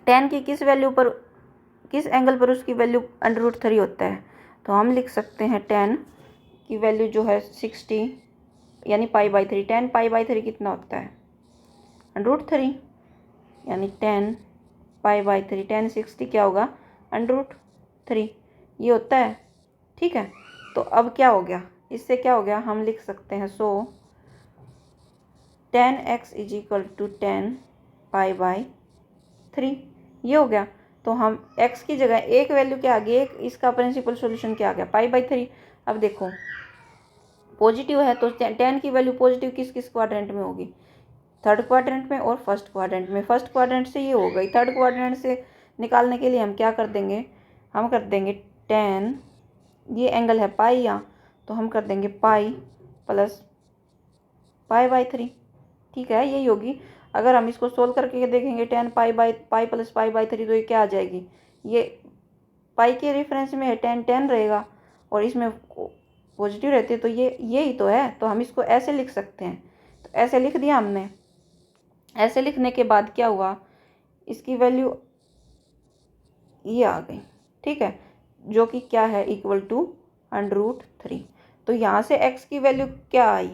Speaker 1: tan की किस वैल्यू पर, किस एंगल पर उसकी वैल्यू √3 होता है, तो हम लिख सकते हैं tan की वैल्यू जो है 60 यानी π/3। tan π/3 कितना होता है, √3, यानी tan π/3 tan 60 क्या होगा, √3 ये होता है। ठीक है, तो अब क्या हो गया, इससे क्या हो गया, हम लिख सकते हैं सो tan x tan π/3 ये हो गया। तो हम x की जगह एक वैल्यू के आगे एक इसका प्रिंसिपल सॉल्यूशन क्या आ गया, π/3। अब देखो पॉजिटिव है तो tan की वैल्यू पॉजिटिव किस किस क्वाड्रेंट में होगी, थर्ड क्वाड्रेंट में और फर्स्ट क्वाड्रेंट में। फर्स्ट क्वाड्रेंट से ये हो गई, थर्ड क्वाड्रेंट से निकालने के लिए हम क्या कर देंगे, हम कर देंगे tan, ये एंगल है पाई यहाँ, तो हम कर देंगे पाई प्लस π/3। ठीक है, यही होगी। अगर हम इसको सोल्व करके देखेंगे tan पाई प्लस π/3 तो ये क्या आ जाएगी, ये पाई के रेफरेंस में है, tan रहेगा और इसमें पॉजिटिव रहती है, तो ये ही तो है। तो हम इसको ऐसे लिख सकते हैं, तो ऐसे लिख दिया हमने। ऐसे लिखने के बाद क्या हुआ, इसकी वैल्यू ये आ गई। ठीक है, जो कि क्या है, इक्वल टू √3। तो यहाँ से x की वैल्यू क्या आई,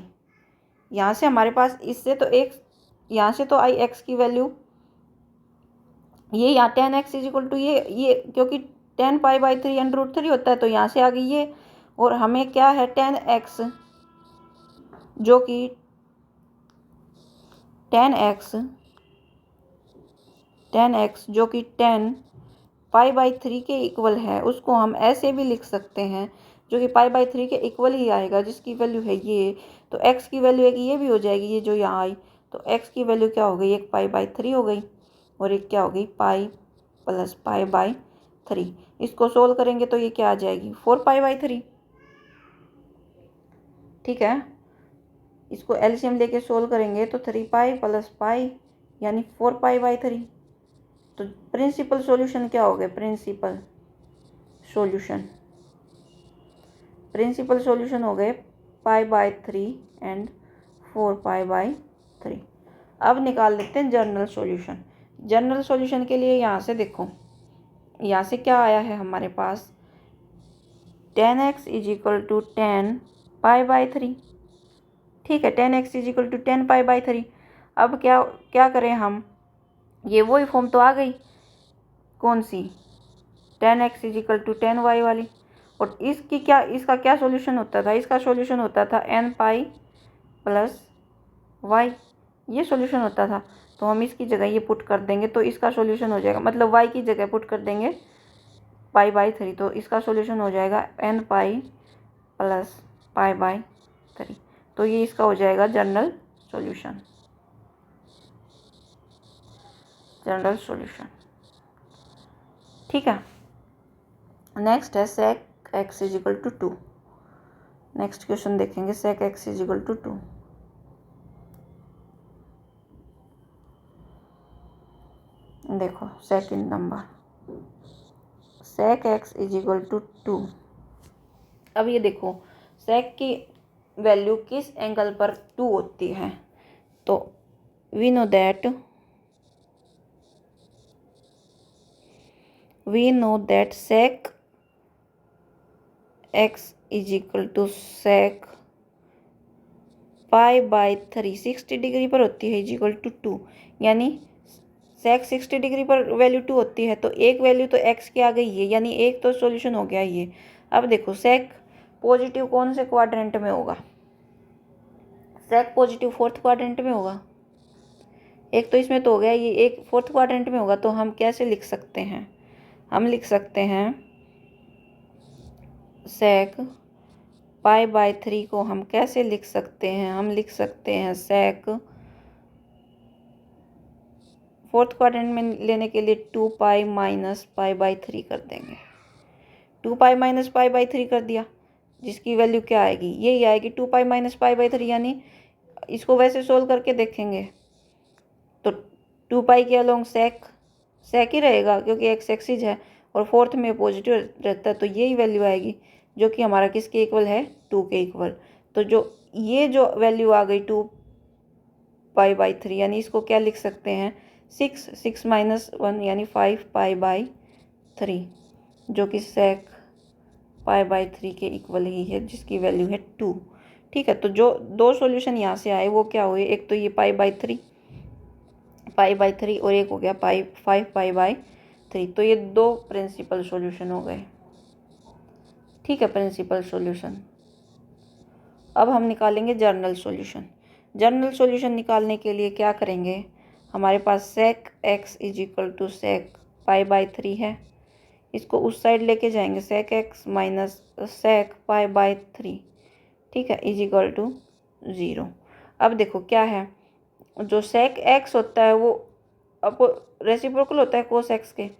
Speaker 1: यहाँ से हमारे पास इससे तो एक, यहाँ से तो आई x की वैल्यू, ये यहाँ tan x = ये क्योंकि tan π/3 √3 होता है, तो यहाँ से आ गई ये। और हमें क्या है tan x जो कि tan π/3 के इक्वल है, उसको हम ऐसे भी लिख सकते हैं जो कि π/3 के इक्वल ही आएगा, जिसकी वैल्यु है ये। तो x की वैल्यू है कि ये भी हो जाएगी, ये जो यहाँ आई, तो x की वैल्यू क्या हो गई, एक π/3 हो गई और एक क्या हो गई, पाई प्लस π/3। इसको सोल्व करेंगे तो ये क्या आ जाएगी, 4 π/3। ठीक है, इसको एलसीएम लेके सोल्व करेंगे तो 3 पाई प्लस पाई यानी 4 पाई बाई 3। तो प्रिंसिपल सॉल्यूशन क्या हो गया? प्रिंसिपल सॉल्यूशन हो गए पाई बाई 3 एंड 4 पाई बाई 3। अब निकाल लेते हैं जनरल सॉल्यूशन। जनरल सॉल्यूशन के लिए यहाँ से देखो, यहाँ से क्या आया है हमारे पास 10x is equal to 10 pi by 3। ठीक है, 10x is equal to 10 pi by 3। अब क्या करें हम, ये वही फॉर्म तो आ गई, कौन सी 10x is equal to 10y वाली। और इसका क्या सॉल्यूशन होता था? इसका सॉल्यूशन होता था n पाई प्लस y, ये सॉल्यूशन होता था। तो हम इसकी जगह ये पुट कर देंगे तो इसका सॉल्यूशन हो जाएगा, मतलब y की जगह पुट कर देंगे पाई बाई 3, तो इसका सॉल्यूशन हो जाएगा n pi plus pi by 3। तो ये इसका हो जाएगा जनरल सॉल्यूशन। ठीक है, नेक्स्ट है sec x is equal to 2। Next question देखेंगे sec x is equal to 2। देखो second number sec x is equal to 2। अब ये देखो sec की वैल्यू किस एंगल पर 2 होती है, तो we know that sec x is equal to sec pi by 3 60 degree पर होती है इज इक्वल टू 2, यानी sec 60 डिग्री पर वैल्यू 2 होती है तो एक वैल्यू तो x की आ गई है, यानी एक तो सॉल्यूशन हो गया ये। अब देखो sec पॉजिटिव कौन से क्वाड्रेंट में होगा? sec पॉजिटिव फोर्थ क्वाड्रेंट में होगा, एक तो इसमें तो हो गया, ये एक फोर्थ क्वाड्रेंट में होगा। तो हम कैसे लिख सकते हैं? हम लिख सकते हैं sec पाई बाई 3 को हम कैसे लिख सकते हैं? हम लिख सकते हैं sec फोर्थ क्वाड्रेंट में लेने के लिए 2 पाई माइनस पाई बाई 3 कर देंगे। 2 पाई माइनस पाई बाई 3 कर दिया, जिसकी वैल्यू क्या आएगी? यही आएगी 2 पाई माइनस पाई बाई 3, यानी इसको वैसे सोल्व करके देखेंगे तो 2 पाई के अलोंग sec ही रहेगा क्योंकि x एक्सिस है और फोर्थ में पॉजिटिव रहता है, तो यही वैल्यू आएगी जो कि हमारा किसके इक्वल है? 2 के इक्वल। तो जो वैल्यू आ गई 2 पाई बाई 3, यानी इसको क्या लिख सकते हैं? 6 माइनस 1 यानी 5 पाई बाई 3, जो कि sec पाई बाई 3 के इक्वल ही है, जिसकी वैल्यू है 2। ठीक है, तो जो दो सॉल्यूशन यहाँ से आए वो क्या हुए? एक तो ये पाई बाई 3 और एक हो गया 5 पाई बाई 3। तो ये दो प्रिंसिपल सॉल्यूशन हो गए। ठीक है, प्रिंसिपल सॉल्यूशन। अब हम निकालेंगे जनरल सॉल्यूशन। जनरल सॉल्यूशन निकालने के लिए क्या करेंगे? हमारे पास sec x is equal to sec pi by 3 है, इसको उस साइड लेके जाएंगे sec x minus sec pi by 3। ठीक है, इज इक्वल टू 0। अब देखो क्या है, जो sec x होता है वो अब रेसिप्रोकल होता है cos x के,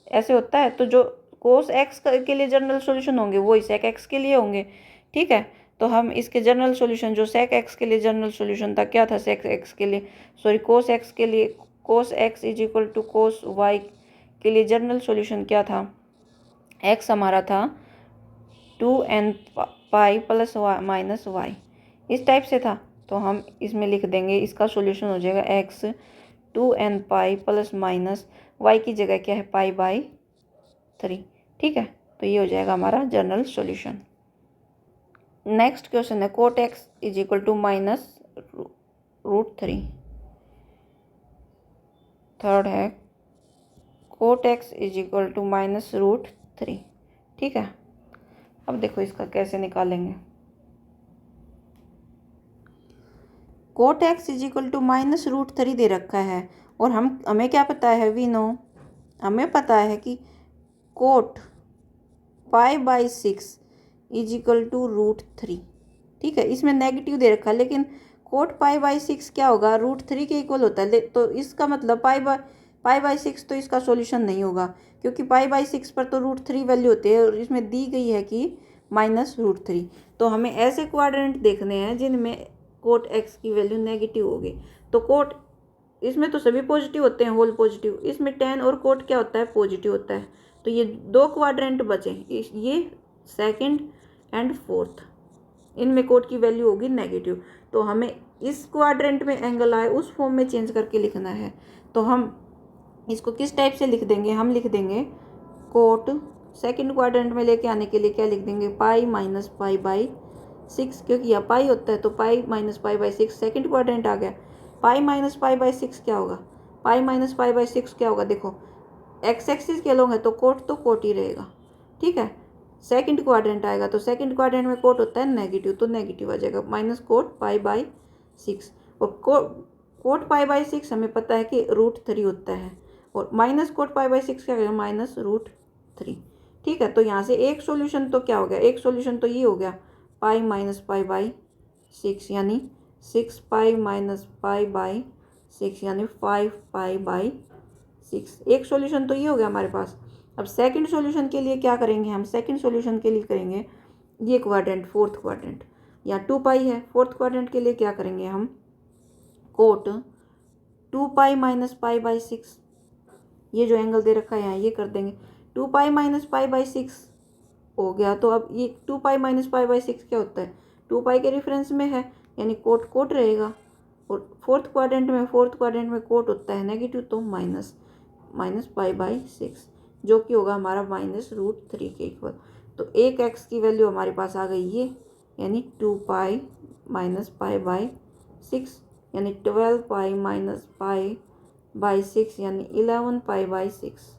Speaker 1: ऐसे होता है। तो जो cos x के लिए जनरल सॉल्यूशन होंगे वही sec x के लिए होंगे। ठीक है, तो हम इसके जनरल सॉल्यूशन, जो sec x के लिए जनरल सॉल्यूशन था, क्या था sec x के लिए, सॉरी cos x के लिए, cos x is equal to cos y के लिए जनरल सॉल्यूशन क्या था? x हमारा था 2n pi plus minus y, इस टाइप से था। तो हम इसमें लिख देंगे, इसका सॉल्यूशन हो जाएगा x 2n pi plus minus y की जगह क्या है? Pi by 3। ठीक है, तो ये हो जाएगा हमारा जनरल सॉल्यूशन। नेक्स्ट क्वेश्चन है cot x is equal to minus √3। Third है cot x is equal to minus √3। ठीक है, अब देखो इसका कैसे निकालेंगे। cot x is equal to minus √3 दे रखा है और हमें क्या पता है? हमें पता है कि cot pi by 6 is equal to √3। ठीक है, इसमें नेगेटिव दे रखा है, लेकिन cot पाई बाई 6 क्या होगा? √3 के इक्वल होता है। तो इसका मतलब पाई बाई 6 तो इसका सॉल्यूशन नहीं होगा, क्योंकि पाई बाई 6 पर तो √3 वैल्यू होती है और इसमें दी गई है कि माइनस √3। तो हमें ऐसे क्वाड्रेंट देखने हैं जिनमें कोट एक्स की वैल्यू नेगेटिव होगी। तो कोट इसमें तो सभी पॉजिटिव होते हैं, होल पॉजिटिव, इसमें टेन और कोट क्या होता है, पॉजिटिव होता है। तो ये दो क्वाड्रेंट बचे, ये सेकंड एंड फोर्थ, इनमें कोट की वैल्यू होगी नेगेटिव। तो हमें इस क्वाड्रेंट में एंगल आए उस फॉर्म में चेंज करके लिखना है। तो हम इसको किस टाइप से लिख देंगे, हम लिख देंगे कोट सेकंड क्वाड्रेंट में लेके आने के लिए क्या लिख देंगे, पाई माइनस पाई बाई 6, क्योंकि यह पाई होता है तो pi minus pi by 6 second quadrant आ गया। पाई माइनस पाई बाई 6 क्या होगा, पाई माइनस पाई बाई 6 क्या होगा, देखो एक्स एक्सिस के लोग हैं तो कोट ही रहेगा, ठीक है। सेकंड क्वाड्रेंट आएगा तो सेकंड क्वाड्रेंट में कोट होता है नेगेटिव, तो नेगेटिव आ जाएगा, माइनस कोट पाई बाई 6। और कोट पाई बाई 6 हमें पता है कि √3 होता है, और माइनस कोट पाई बाई 6 क्या होगा, माइनस √3, ठीक है। तो यहाँ से एक सॉल्यूशन तो क्या हो गया, एक सॉल्यूशन तो ये हो गया पाई माइनस पाई बाई 6, यानी 6 पाई माइनस पाई बाई 6, यानी 5 पाई बाई 6। एक सॉल्यूशन तो ये हो गया हमारे पास। अब सेकंड सॉल्यूशन के लिए क्या करेंगे, हम सेकंड सॉल्यूशन के लिए करेंगे ये क्वाड्रेंट, फोर्थ क्वाड्रेंट, या 2 पाई है, फोर्थ क्वाड्रेंट के लिए क्या करेंगे हम, cot 2 pi minus pi by 6, ये जो एंगल दे रखा है यहाँ ये कर देंगे, 2 पाई माइनस पाई बाई 6 हो गया। तो अब ये 2 पाई माइनस पाई बाई 6 क्या होता है, 2 पाई के रेफरेंस में है, यानी कोट रहेगा। और फोर्थ क्वाड्रेंट में कोट होता है नेगेटिव, तो माइनस पाई बाई 6, जो कि होगा हमारा -√3 के इक्वल। तो एक एक्स की वैल्यू हमारे पास आ गई ये, यानी 2 पाई माइनस पाई बाई 6, यानी 12 पाई माइनस पाई बाई 6, यानी 11 पाई बाई 6,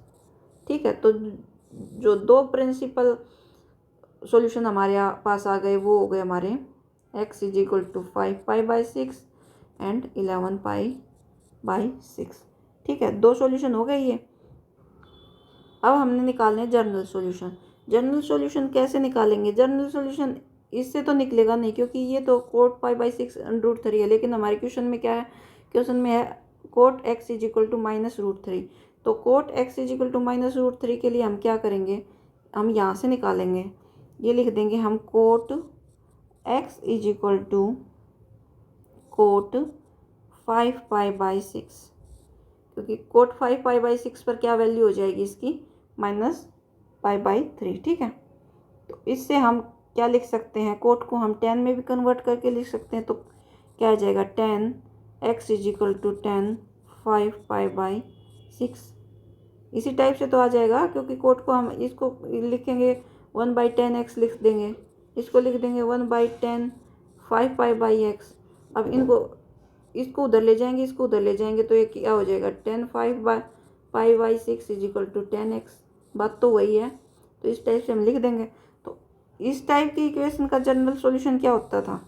Speaker 1: ठीक है। तो जो दो प्रिंसिपल सॉल्यूशन हमारे पास आ गए वो हो गए हमारे x is equal to 5 pi by 6 and 11 pi by 6, ठीक है। दो सॉल्यूशन हो गए ये। अब हमने निकालने जनरल सॉल्यूशन। जनरल सॉल्यूशन कैसे निकालेंगे, जनरल सॉल्यूशन इससे तो निकलेगा नहीं, क्योंकि ये तो कोट पाई बाई 6 √3 है, लेकिन हमारे क्वेश्चन में क्या है, क्वेश्चन में है cot x is equal to -√3। तो cot x is equal to -√3 के लिए हम क्या करेंगे, हम यहाँ से निकालेंगे, ये लिख देंगे हम cot x is equal to cot 5 pi by 6, क्योंकि कोट 5 पाई बाई 6 पर क्या वैल्यू हो जाएगी इसकी, -पाई/3, ठीक है। तो इससे हम क्या लिख सकते हैं, कोट को हम 10 में भी कन्वर्ट करके लिख सकते हैं। तो क्या आ जाएगा, 10 x is equal to 10 5 pi by 6, इसी टाइप से तो आ जाएगा, क्योंकि कोट को हम इसको लिखेंगे 1/10x लिख देंगे, इसको लिख देंगे 1/10 5 पाई बाई x। अब इसको उधर ले जाएंगे, इसको उधर ले जाएंगे, तो ये क्या हो जाएगा, 10 5 pi by 6 is equal to 10x, बात तो वही है। तो इस टाइप से हम लिख देंगे। तो इस टाइप की इक्वेशन का जनरल सॉल्यूशन क्या होता था,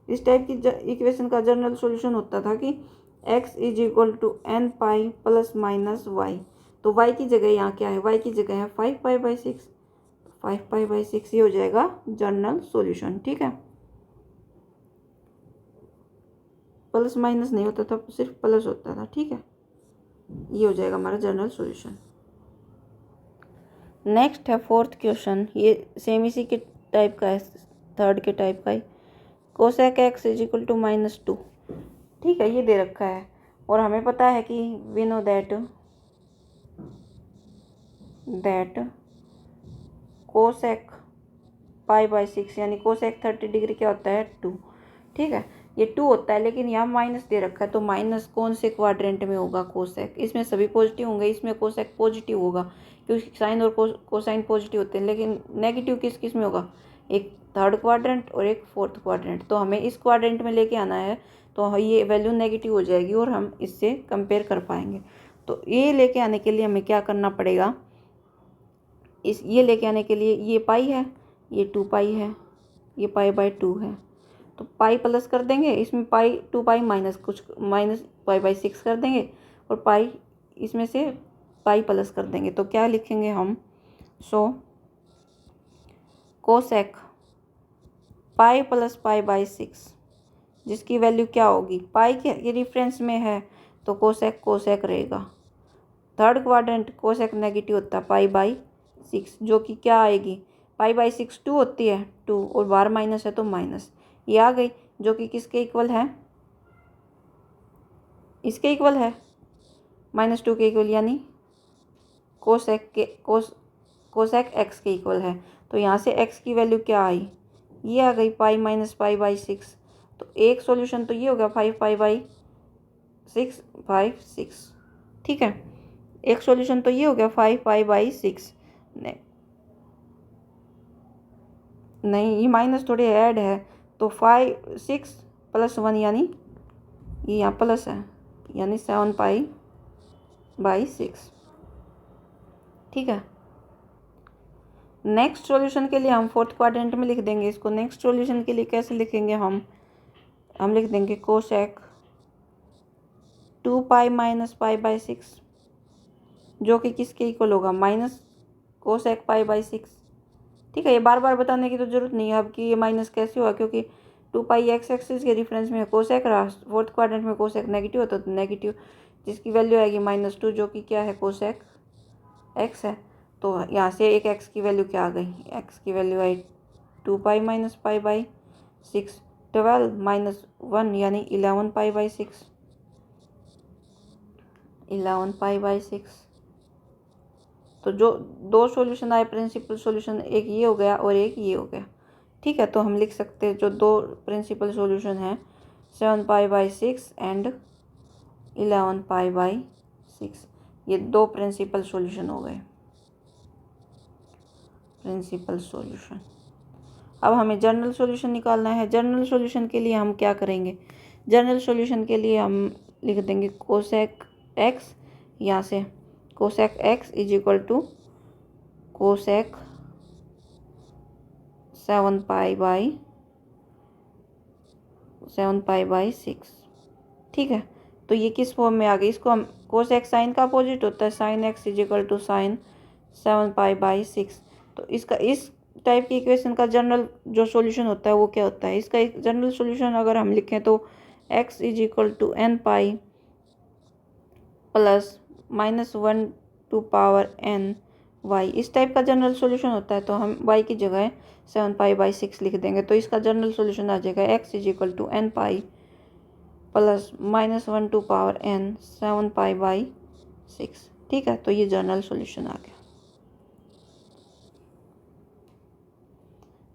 Speaker 1: इस टाइप की इक्वेशन का जनरल सॉल्यूशन होता था कि x is equal to n pi plus minus y। तो y की जगह यहाँ क्या है, y की जगह है 5 पाई बाई 6, 5 पाई बाई 6 ये हो जाएगा जनरल सॉल्यूशन, ठीक है। प्लस माइनस नहीं होता था, सिर्फ प्लस होता था, ठीक है। ये हो जाएगा हमारा जनरल सॉल्यूशन। नेक्स्ट है फोर्थ क्वेश्चन, ये सेम इसी के टाइप का है, थर्ड के टाइप का ही। Cosec x is equal to -2, ठीक है, ये दे रखा है। और हमें पता है कि we know that cosec pi by 6 यानी कोसेक 30 डिग्री क्या होता है, 2, ठीक है। ये 2 होता है, लेकिन यहाँ माइनस दे रखा है, तो माइनस कौन से क्वाड्रेंट में होगा, कोसेक, इसमें सभी पॉजिटिव होंगे, इसमें कोसेक पॉजिटिव होगा, क्योंकि साइन और कोसाइन पॉजिटिव होते हैं। लेकिन नेगेटिव किस में होगा, एक थर्ड क्वाड्रेंट और एक फोर्थ क्वाड्रेंट। तो हमें इस क्वाड्रेंट में लेके आना है, तो ये वैल्यू नेगेटिव हो जाएगी और हम इससे कंपेयर कर पाएंगे। तो ये लेके आने के लिए हमें क्या करना पड़ेगा, ये लेके आने के लिए ये पाई है, ये 2 पाई है, ये पाई बाई 2 है, तो पाई प्लस कर देंगे, इसमें पाई 2 पाई माइनस पाई बाई 6 कर देंगे, और पाई इसमें से पाई प्लस कर देंगे। तो क्या लिखेंगे हम, so cosec pi plus pi by 6, जिसकी वैल्यू क्या होगी, पाई के रेफरेंस में है तो कोसेक रहेगा। थर्ड क्वाड्रेंट कोसेक नेगेटिव होता है पाई बाई 6, जो कि क्या आएगी, पाई बाई 6 2 होती है, 2 और बाहर माइनस है तो माइनस, ये आ गई, जो कि किसके इक्वल है, इसके इक्वल है, -2 के इक्वल, यानी कोसेक एक्स के इक्वल है। तो यहाँ से एक्स की वैल्यू क्या आई, ये आ गई पाई माइनस पाई बाई 6। तो एक सॉल्यूशन तो ये हो गया 5 पाई बाई 6, 5 6, ठीक है। एक सॉल्यूशन तो ये हो गया 5 पाई बाई 6। नहीं, ये माइनस थोड़े ऐड है, तो 5 6 प्लस 1, यानी ये यहाँ प्लस है, यानी 7 पाई बाई 6, ठीक है। नेक्स्ट सॉल्यूशन के लिए हम फोर्थ क्वाड्रेंट में लिख देंगे इसको। नेक्स्ट सॉल्यूशन के लिए कैसे लिखेंगे हम लिख देंगे cosec 2 pi minus pi by 6, जो कि किसके इक्वल होगा, माइनस कोसेक पाई बाई 6, ठीक है। ये बार बार बताने की तो जरूरत नहीं है अब कि ये माइनस कैसे हुआ, क्योंकि 2 पाई एक्स एक्सिस के रेफरेंस में कोसेक रहा, फोर्थ क्वाड्रेंट में कोसेक नेगेटिव होता तो नेगेटिव, जिसकी वैल्यू आएगी -2, जो कि क्या है, कोसेक एक्स है। तो यहाँ से एक एक्स की वैल्यू क्या आ गई, एक्स की value I 2 pi minus pi by 6, 12 minus 1 यानी 11 पाई बाई 6, 11 पाई बाई 6। तो जो दो सॉल्यूशन आए प्रिंसिपल सॉल्यूशन, एक ये हो गया और एक ये हो गया, ठीक है। तो हम लिख सकते हैं जो दो प्रिंसिपल सॉल्यूशन हैं 7 pi by 6 and 11 pi by 6, ये दो प्रिंसिपल सॉल्यूशन हो गए, प्रिंसिपल सॉल्यूशन। अब हमें जनरल सॉल्यूशन निकालना है। जनरल सॉल्यूशन के लिए हम क्या करेंगे, जनरल सॉल्यूशन के लिए हम लिख देंगे कोसेक एक्स, यहाँ से cosec x is equal to cosec 7 pi by 6, ठीक है। तो ये किस फॉर्म में आ गई, इसको हम कोसेक साइन का अपोजिट होता है, sine x is equal to sine 7 pi by 6। तो इसका इस टाइप की इक्वेशन का जनरल जो सॉल्यूशन होता है वो क्या होता है, इसका एक जनरल सॉल्यूशन अगर हम लिखें तो x is equal to n pi plus -1 to power n y, इस टाइप का जनरल सॉल्यूशन होता है। तो हम y की जगह 7 पाई बाई 6 लिख देंगे, तो इसका जनरल सॉल्यूशन आ जाएगा x is equal to n pi plus -1 to power n 7 pi by 6, ठीक है। तो ये जनरल सॉल्यूशन आ गया,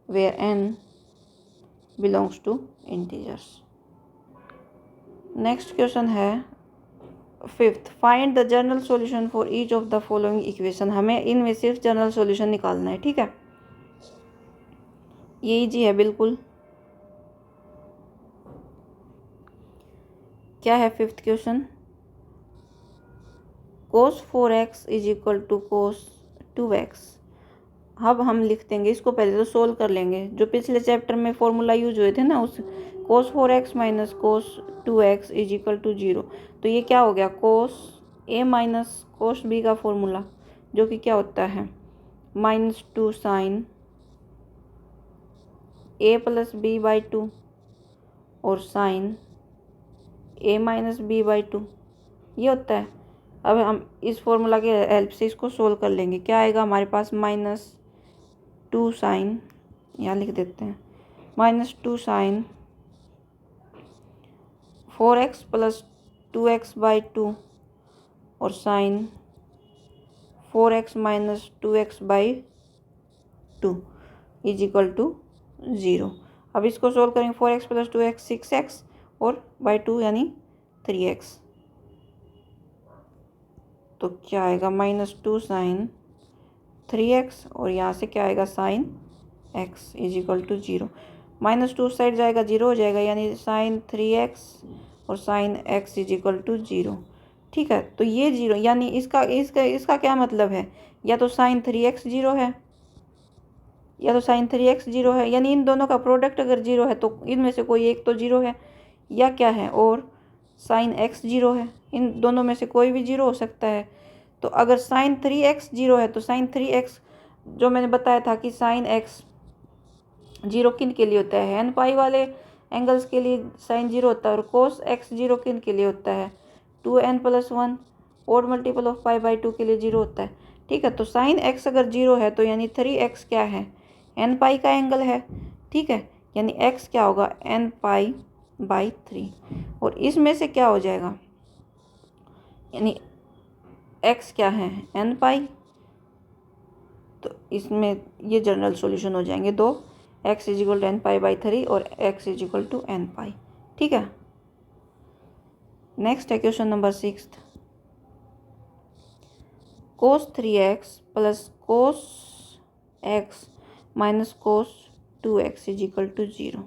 Speaker 1: where n belongs to integers। Next question है 5th, find the general solution for each of the following equation. हमें इनमें सिर्फ जनरल सॉल्यूशन निकालना है, ठीक है। ये इजी है बिल्कुल। क्या है 5th question, cos 4x is equal to cos 2x। अब हम लिख देंगे इसको, पहले तो सोल्व कर लेंगे, जो पिछले चैप्टर में फॉर्मूला यूज हुए थे ना, उस cos 4x minus cos 2x is equal to 0। तो ये क्या हो गया, cos a minus cos b का फॉर्मूला, जो कि क्या होता है -2 sine a plus b by 2 और sine a minus b by 2, ये होता है। अब हम इस फॉर्मूला के हेल्प से इसको सोल्व कर लेंगे। क्या आएगा हमारे पास, -2 साइन, यहाँ लिख देते हैं -2 sign 4x plus 2x by 2 और sine 4x minus 2x by 2 is equal to 0। अब इसको सोल्व करेंगे, 4x प्लस 2x 6x और बाई 2 यानी 3x। तो क्या आएगा, -2 साइन 3x और यहाँ से क्या आएगा sine x is equal to 0। -2 side जाएगा 0 हो जाएगा, यानी साइन 3x और sine x is equal to 0, ठीक है। तो ये 0, यानी इसका क्या मतलब है, या तो साइन 3x 0 है या तो साइन 3x 0 है, यानी इन दोनों का प्रोडक्ट अगर 0 है तो इनमें से कोई एक तो 0 है, या क्या है, और साइन x 0 है, इन दोनों में से कोई भी 0 हो सकता है। तो अगर साइन 3x 0 है तो साइन 3x, जो मैंने बताया था कि साइन x 0 किन के लिए होता है, n पाई वाले एंगल्स के लिए साइन 0 होता है, और कोस x 0 किन के लिए होता है, 2n प्लस 1 और मल्टीपल ऑफ पाई बाई 2 के लिए 0 होता है, ठीक है। तो साइन x अगर 0 है तो यानी 3x क्या है, n पाई का एंगल है, ठीक है। यानी x क्या होगा n पाई बाई 3, और इसमें से क्या हो जाएगा, यानी x क्या है n पाई, तो इसमें ये जनरल सॉल्यूशन हो जाएंगे दो, x is equal to n pi by 3 और x is equal to n pi. ठीक है, नेक्स्ट है question number 6। cos 3x plus cos x minus cos 2x is equal to 0।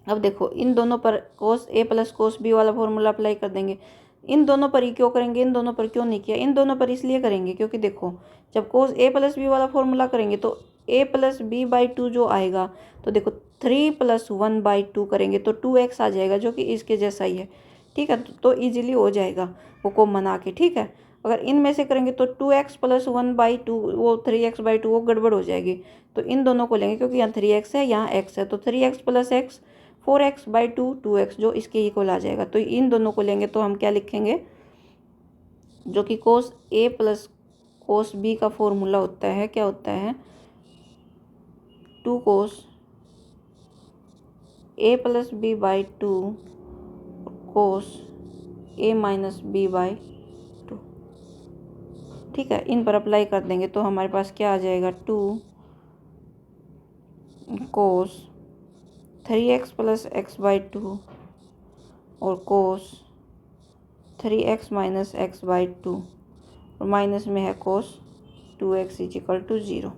Speaker 1: अब देखो इन दोनों पर cos a plus cos b वाला फॉर्मूला अप्लाई कर देंगे। इन दोनों पर ही क्यों करेंगे, इन दोनों पर क्यों नहीं किया, इन दोनों पर इसलिए करेंगे क्योंकि देखो जब cos a प्लस b वाला फॉर्मूला करेंगे तो a प्लस बी बाई 2 जो आएगा, तो देखो 3 प्लस 1 बाई 2 करेंगे तो 2x आ जाएगा जो कि इसके जैसा ही है। ठीक है, तो इजीली हो जाएगा वो कॉमन आके। ठीक है, अगर इनमें से करेंगे तो 2x प्लस 1 बाई 2 वो 3x बाई 2 वो गड़बड़ हो जाएगी, तो इन दोनों को लेंगे क्योंकि यहाँ 3x है यहाँ x है, तो 3x plus x 4x by 2 2x जो इसके इक्वल आ जाएगा। तो इन दोनों को लेंगे तो हम क्या लिखेंगे, जो कि cos a plus cos b का फॉर्मूला होता है, क्या होता है 2 cos a plus b by 2 cos a minus b by 2। ठीक है, इन पर अप्लाई कर देंगे तो हमारे पास क्या आ जाएगा 2 cos 3x plus x by 2 और cos 3x minus x by 2 और माइनस में है cos 2x इजिकल टू 0।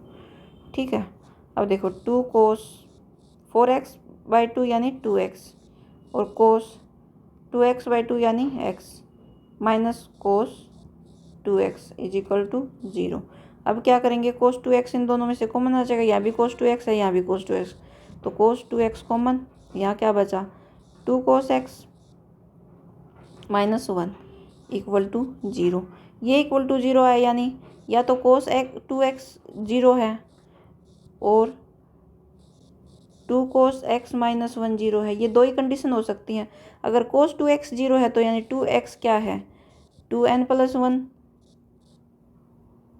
Speaker 1: ठीक है, अब देखो 2 cos 4x बाई 2 यानी 2x और cos 2x बाई 2 यानी x minus cos 2x is equal to 0। अब क्या करेंगे, cos 2x इन दोनों में से कॉमन आ जाएगा, यहाँ भी cos 2x है यहाँ भी cos 2x, तो cos 2x कॉमन, यहाँ क्या बचा 2 cos x minus 1 equal to 0। ये इक्वल टू 0 है, यानी या तो cos 2x 0 है और 2 cos x माइनस 1 0 है, ये दो ही कंडीशन हो सकती हैं। अगर cos 2x 0 है तो यानी 2x क्या है 2n प्लस 1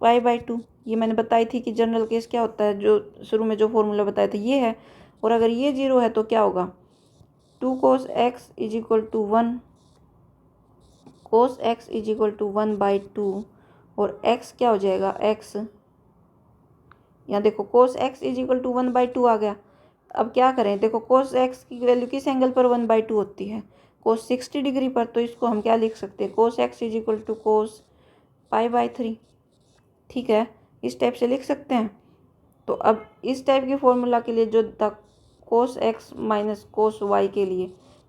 Speaker 1: पाई बाई 2, ये मैंने बताई थी कि जनरल केस क्या होता है, जो शुरू में जो फॉर्मूला बताया था ये है। और अगर ये 0 है तो क्या होगा 2 cos x is equal to 1 cos x is equal to 1 by 2 और x क्या हो जाएगा x, यहाँ देखो cos x is equal to 1 by 2 आ गया। अब क्या करें, देखो cos x की वैल्यू किस एंगल पर 1 बाई 2 होती है cos 60 डिग्री पर, तो इसको हम क्या लिख सकते हैं cos x is equal to cos pi by 3। ठीक है, इस टाइप से लिख सकते हैं। तो अब इस टाइप के फॉर्मूला के लिए जो था cos x minus cos y के लिए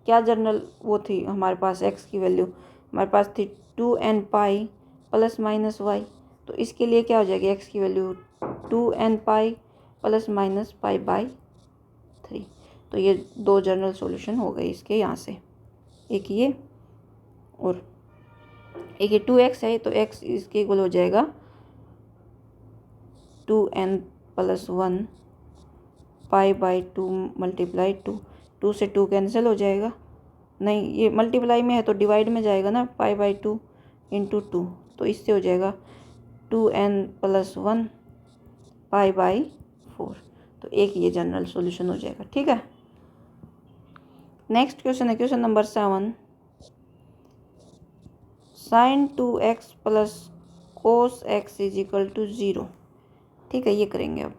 Speaker 1: क्या जनरल वो थी हमारे पास x की वैल्यू हमारे पास थी 2n pi plus minus y, तो इसके लिए क्या हो जाएगी x की value 2n pi plus minus pi by 3। तो ये दो जनरल सॉल्यूशन हो गए इसके, यहाँ से एक ये और एक ये 2x है, तो x इसके इक्वल हो जाएगा 2n plus 1 pi by 2 multiply 2 से 2 कैंसिल हो जाएगा, नहीं ये मल्टीप्लाई में है तो डिवाइड में जाएगा ना, पाई बाई 2 इंटू 2, तो इससे हो जाएगा 2n प्लस 1 पाई बाई 4। तो एक ये जनरल सॉल्यूशन हो जाएगा। ठीक है, नेक्स्ट क्वेश्चन है question number 7। Sine 2x plus cos x is equal to 0। ठीक है, ये करेंगे अब।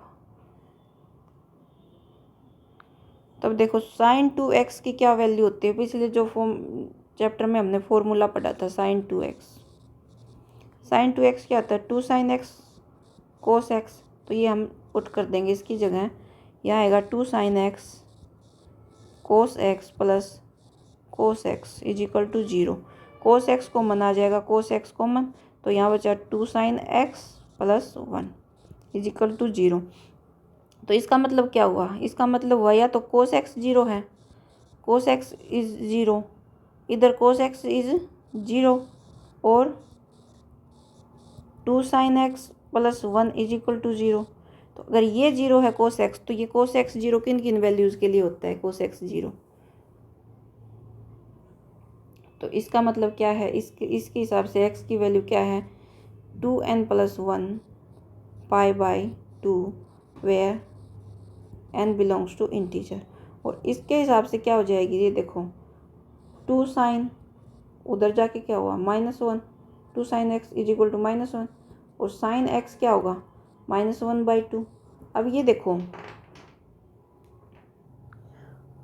Speaker 1: तब देखो साइन 2x की क्या वैल्यू होती है, पिछले जो चैप्टर में हमने फॉर्मूला पढ़ा था साइन 2x। साइन 2x क्या आता है 2 साइन x कोस x, तो ये हम पुट कर देंगे इसकी जगह, यहाँ आएगा 2 sine x cos x plus cos x is equal to 0। Cos x common आ जाएगा, कोस x कॉमन, तो यहाँ बचा 2 sine x plus 1 is equal to 0। तो इसका मतलब क्या हुआ, इसका मतलब हुआ या तो कोस x 0 है, कोस x इज 0, इधर कोस x इज 0 और 2 sine x plus 1 is equal to 0। तो अगर ये 0 है कोस x, तो ये कोस x 0 किन किन वैल्यूज़ के लिए होता है कोस x 0। तो इसका मतलब क्या है, इसके हिसाब से x की वैल्यू क्या है 2n plus 1 pi by 2 where n belongs to integer. और इसके हिसाब से क्या हो जाएगी, ये देखो 2 साइन, उधर जाके क्या हुआ -1, 2 sine x is equal to -1, और साइन x क्या होगा -1/2। अब ये देखो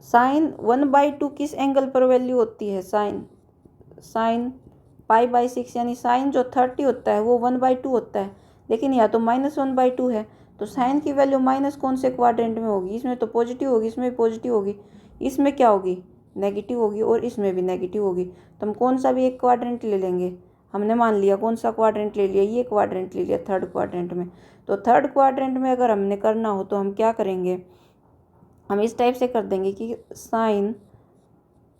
Speaker 1: साइन 1/2 किस एंगल पर वैल्यू होती है, साइन π/6, यानी साइन जो 30 होता है वो 1/2 होता है, लेकिन यहाँ तो -1/2 है, तो साइन की वैल्यू माइनस कौन से क्वाड्रेंट में होगी, इसमें तो पॉजिटिव होगी, इसमें भी पॉजिटिव होगी, इसमें क्या होगी नेगेटिव होगी, और इसमें भी नेगेटिव होगी। तो हम कौन सा भी एक क्वाड्रेंट ले लेंगे, हमने मान लिया कौन सा क्वाड्रेंट ले लिया, ये क्वाड्रेंट ले लिया थर्ड क्वाड्रेंट में। तो थर्ड क्वाड्रेंट में अगर हमने करना हो तो हम क्या करेंगे, हम इस टाइप से कर देंगे कि साइन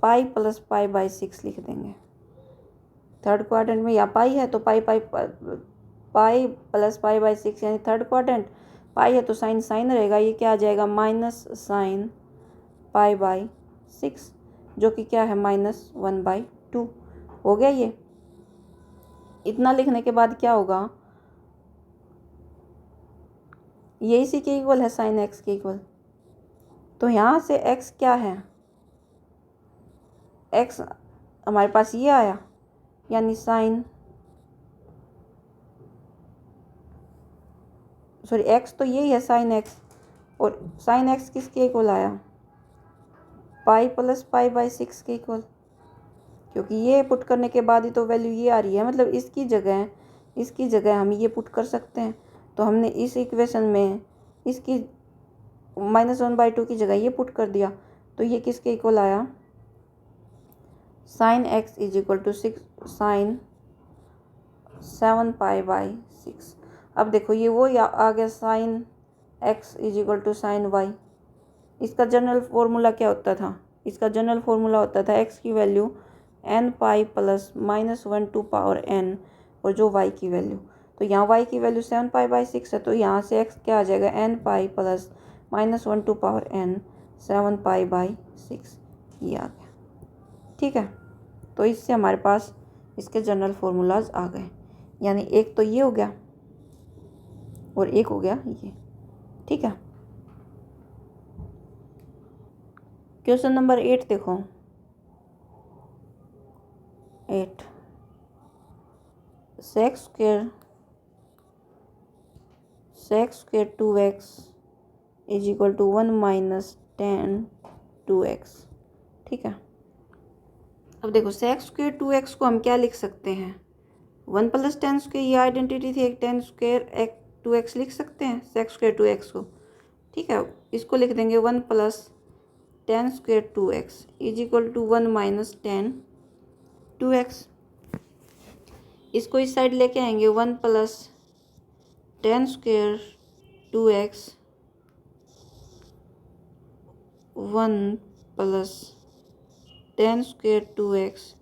Speaker 1: π + π/6 लिख देंगे। थर्ड क्वाड्रेंट में या पाई है तो पाई + π/6, यानी थर्ड क्वाड्रेंट पाई है तो साइन रहेगा, ये क्या आ जाएगा माइनस साइन π/6, जो कि क्या है -1/2 हो गया। ये इतना लिखने के बाद क्या होगा, ये इसी के इक्वल है साइन x के इक्वल। तो यहाँ से x क्या है, x हमारे पास ये आया, यानी x तो यही है साइन x, और साइन x किसके इक्वल आया π + π/6 के इक्वल, क्योंकि ये पुट करने के बाद ही तो वैल्यू ये आ रही है, मतलब इसकी जगह हम ये पुट कर सकते हैं। तो हमने इस इक्वेशन में इसकी -1/2 की जगह ये पुट कर दिया, तो ये किसके इक्वल आया sine x is equal to 6 sine 7 π/6। अब देखो ये वो आ गया sine x is equal to sine y। इसका जनरल फॉर्मूला क्या होता था, इसका जनरल फॉर्मूला होता था x की value n π + -1 to power n, और जो y की वैल्यू, तो यहाँ y की वैल्यू 7 π/6 है, तो यहाँ से x क्या आ जाएगा n π + -1 to पावर n 7 π/6, ये आ गया। ठीक है, तो इससे हमारे पास इसके जनरल फार्मूलाज आ गए, यानी एक तो ये हो गया और एक हो गया ये। ठीक है, क्वेश्चन नंबर 8 देखो, 8 sec square 2x is equal to 1 - tan 2x। ठीक है, अब देखो सेक्स स्क्वायर 2x को हम क्या लिख सकते हैं, 1 + tan स्क्वायर, ये आइडेंटिटी थी, एक tan स्क्वायर 2x लिख सकते हैं सेक्स स्क्वायर 2x को। ठीक है, इसको लिख देंगे 1 + tan square 2x is equal to 1 - tan 2x। इसको इस साइड लेके आएंगे 1 + tan square 2x 1 + tan square 2x,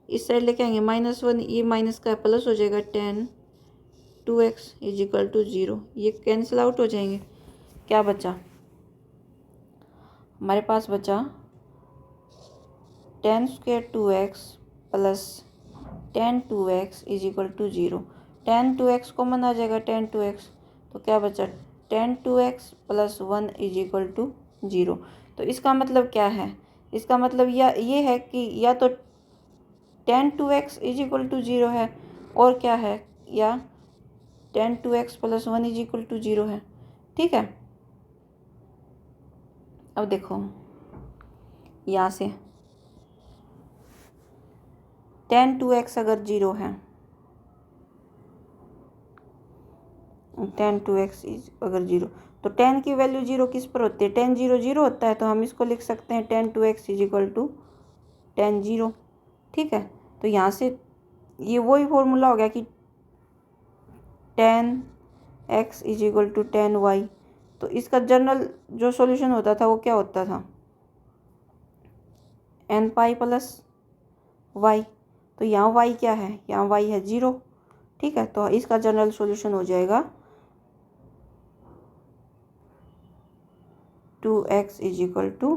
Speaker 1: इस साइड लेके आएंगे -1, ये माइनस का प्लस हो जाएगा tan 2x is equal to 0, ये कैंसिल आउट हो जाएंगे। क्या बचा हमारे पास, बचा tan square 2x + tan 2x is equal to 0। tan 2x common आ जाएगा, tan 2x, तो क्या बचा tan 2x + 1 is equal to 0। तो इसका मतलब क्या है, इसका मतलब ये है कि या तो tan 2x is equal to 0 है, और क्या है, या tan 2x + 1 is equal to 0 है। ठीक है, अब देखो यहाँ से tan 2x अगर 0 है, tan 2x अगर 0, तो tan की वैल्यू 0 किस पर होती है, tan 0 0 होता है, तो हम इसको लिख सकते हैं tan 2x is equal to tan 0। ठीक है, तो यहाँ से ये वही फॉर्मूला हो गया कि tan x is equal to tan y। तो इसका जनरल जो सॉल्यूशन होता था वो क्या होता था n π + y। तो यहाँ y क्या है, यहाँ y है 0। ठीक है, तो इसका जनरल सॉल्यूशन हो जाएगा 2x is equal to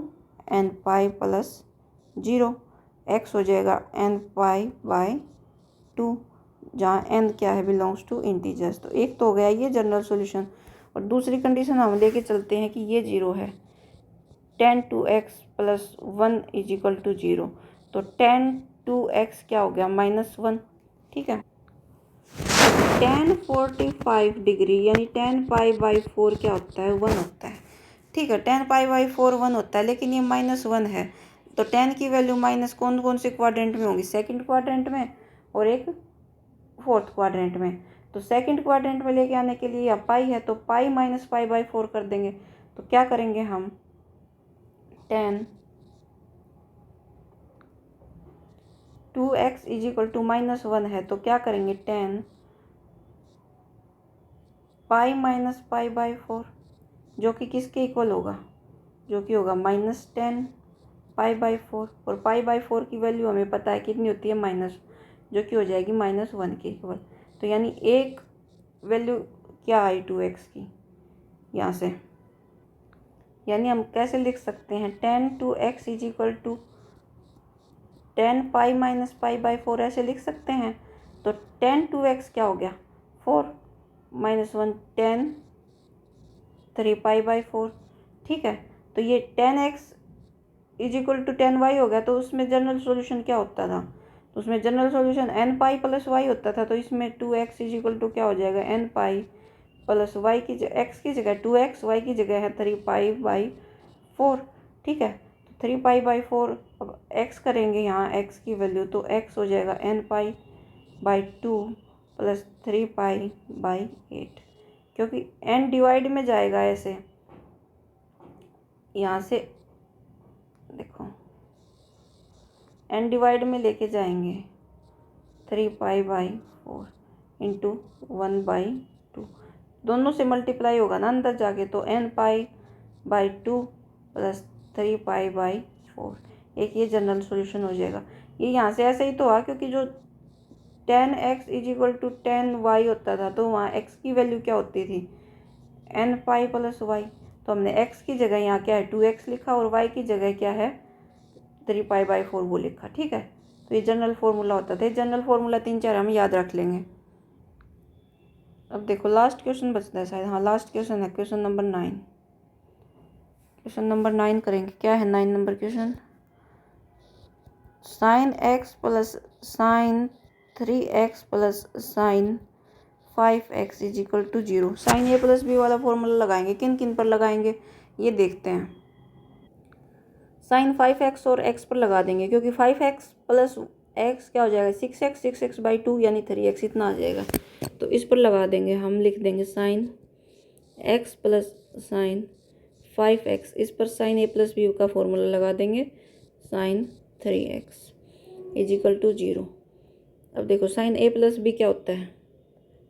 Speaker 1: n π + 0, x हो जाएगा n π/2, जहाँ n क्या है बिलोंग्स टू इंटीजर्स। तो एक तो हो गया ये जनरल सॉल्यूशन, और दूसरी कंडीशन हम लेके चलते हैं कि ये 0 है। tan 2x plus 1 is equal to 0। तो tan 2x क्या हो गया, -1। ठीक है, tan 45 डिग्री यानी tan π/4 क्या होता है, 1 होता है। ठीक है, tan π/4 1 होता है, लेकिन ये -1 है। तो tan की वैल्यू माइनस कौन कौन से क्वाड्रेंट में होगी, सेकंड क्वाड्रेंट में और एक फोर्थ क्वाड्रेंट में। तो सेकंड क्वाड्रेंट में लेके आने के लिए यहाँ पाई है, तो पाई माइनस π/4 कर देंगे। तो क्या करेंगे हम, tan 2x is equal to -1 है, तो क्या करेंगे tan पाई माइनस π/4, जो कि किसके इक्वल होगा, जो कि होगा -10 π/4। और π/4 की वैल्यू हमें पता है कितनी होती है, माइनस, जो कि हो जाएगी -1 के इक्वल। तो यानी एक वैल्यू क्या आई 2x की यहाँ से, यानी हम कैसे लिख सकते हैं, tan 2x is equal to tan pi minus π/4 ऐसे लिख सकते हैं। तो tan 2x क्या हो गया, 4 -1 tan 3 π/4। ठीक है, तो ये tan x is equal to tan y हो गया। तो उसमें जनरल सॉल्यूशन क्या होता था, तो उसमें general solution n pi plus y होता था। तो इसमें 2x इज इक्वल टू क्या हो जाएगा, n पाई प्लस y की x की जगह 2x, y की जगह है 3 π/4। ठीक है, तो 3 π/4, अब x करेंगे यहाँ x की वैल्यू, तो x हो जाएगा n π/2 प्लस 3 π/8, क्योंकि n डिवाइड में जाएगा ऐसे, यहाँ से देखो n डिवाइड में लेके जाएंगे 3 π/4 इंटू 1/2, दोनों से मल्टीप्लाई होगा ना अंदर जाके, तो n π/2 प्लस 3 π/4, एक ये जनरल सॉल्यूशन हो जाएगा। ये यहाँ से ऐसे ही तो आ, क्योंकि जो tan x is equal to tan y होता था, तो वहाँ x की वैल्यू क्या होती थी, n पाई प्लस y। तो हमने x की जगह यहाँ क्या है 2x लिखा, और y की जगह क्या है 3 π/4 वो लिखा। ठीक है, तो ये जनरल फार्मूला होता था। जनरल फार्मूला 3-4 हम याद रख लेंगे। अब देखो लास्ट क्वेश्चन बचता है शायद, हाँ लास्ट क्वेश्चन है, क्वेश्चन नंबर 9। क्वेश्चन नंबर 9 करेंगे, क्या है 9 number question, sin x plus sin 3x plus sin 5x is equal to 0। Sine a plus b वाला फॉर्मूला लगाएंगे, किन किन पर लगाएंगे ये देखते हैं। साइन 5x और x पर लगा देंगे, क्योंकि 5x प्लस x क्या हो जाएगा 6x/2 यानी 3x इतना आ जाएगा। तो इस पर लगा देंगे, हम लिख देंगे sign x plus sign 5x, इस पर साइन ए प्लस बी का फॉर्मूला लगा देंगे, sign 3x is equal to 0। अब देखो साइन ए प्लस बी क्या होता है,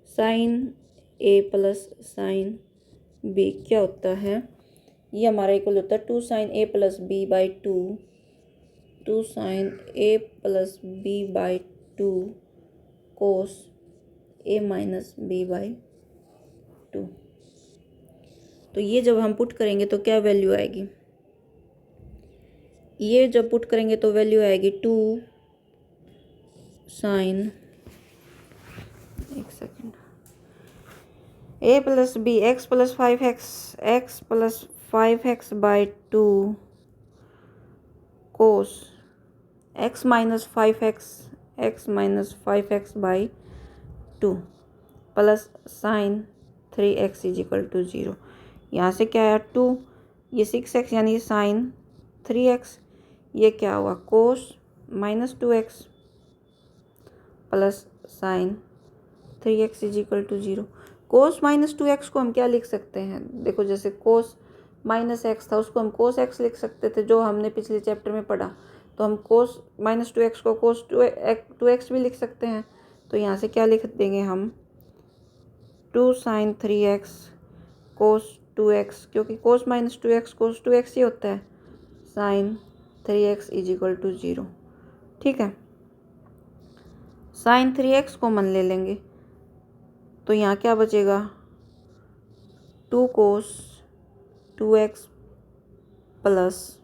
Speaker 1: sine a plus sine b क्या होता है, ये हमारा इक्वल होता है 2 sine a plus b by 2 sine a plus b by 2 cos a minus b by 2। तो ये जब हम पुट करेंगे तो क्या वैल्यू आएगी, ये जब पुट करेंगे तो वैल्यू आएगी 2 साइन, एक second, a plus b x plus 5x x plus 5x by 2 cos x minus 5x x minus 5x by 2 plus sine 3x is equal to 0। यहाँ से क्या आया 2, ये 6x यानी साइन 3x, ये क्या हुआ cos minus 2x plus sine 3x is equal to 0। Cos minus 2x को हम क्या लिख सकते हैं, देखो जैसे कोस माइनस x था उसको हम कोस x लिख सकते थे, जो हमने पिछले चैप्टर में पढ़ा। तो हम कोस माइनस 2x को कोस 2x भी लिख सकते हैं। तो यहाँ से क्या लिख देंगे हम 2 साइन 3x कोस 2x, क्योंकि कोस माइनस 2x कोस 2x ही होता है, sign 3x is equal to 0। ठीक है, साइन 3x कॉमन ले लेंगे, तो यहाँ क्या बचेगा 2 cos 2x plus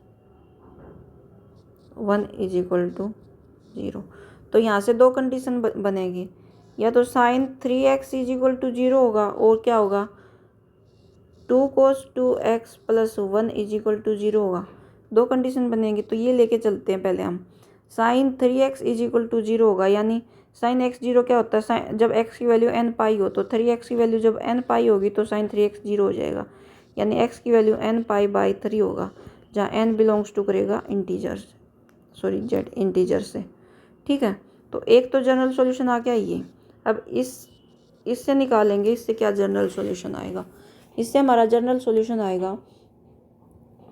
Speaker 1: 1 is equal to 0। तो यहाँ से दो कंडीशन बनेगी, या तो sign 3x is equal to 0 होगा, और क्या होगा 2 cos 2x plus 1 is equal to 0 होगा। दो कंडीशन बनेंगी, तो ये लेके चलते हैं पहले हम। Sign 3x is equal to 0 होगा, यानी साइन x 0 क्या होता है, साइन जब x की वैल्यू n पाई हो तो 3x की वैल्यू जब n पाई होगी तो साइन 3x 0 हो जाएगा, यानी x की वैल्यू n पाई बाई 3 होगा, जहाँ n बिलोंग्स टू करेगा इंटीजर, सॉरी z इंटीजर से। ठीक है, तो एक तो जनरल सॉल्यूशन आ गया ये। अब इससे निकालेंगे, इससे क्या जनरल सॉल्यूशन आएगा। इससे हमारा जनरल सॉल्यूशन आएगा,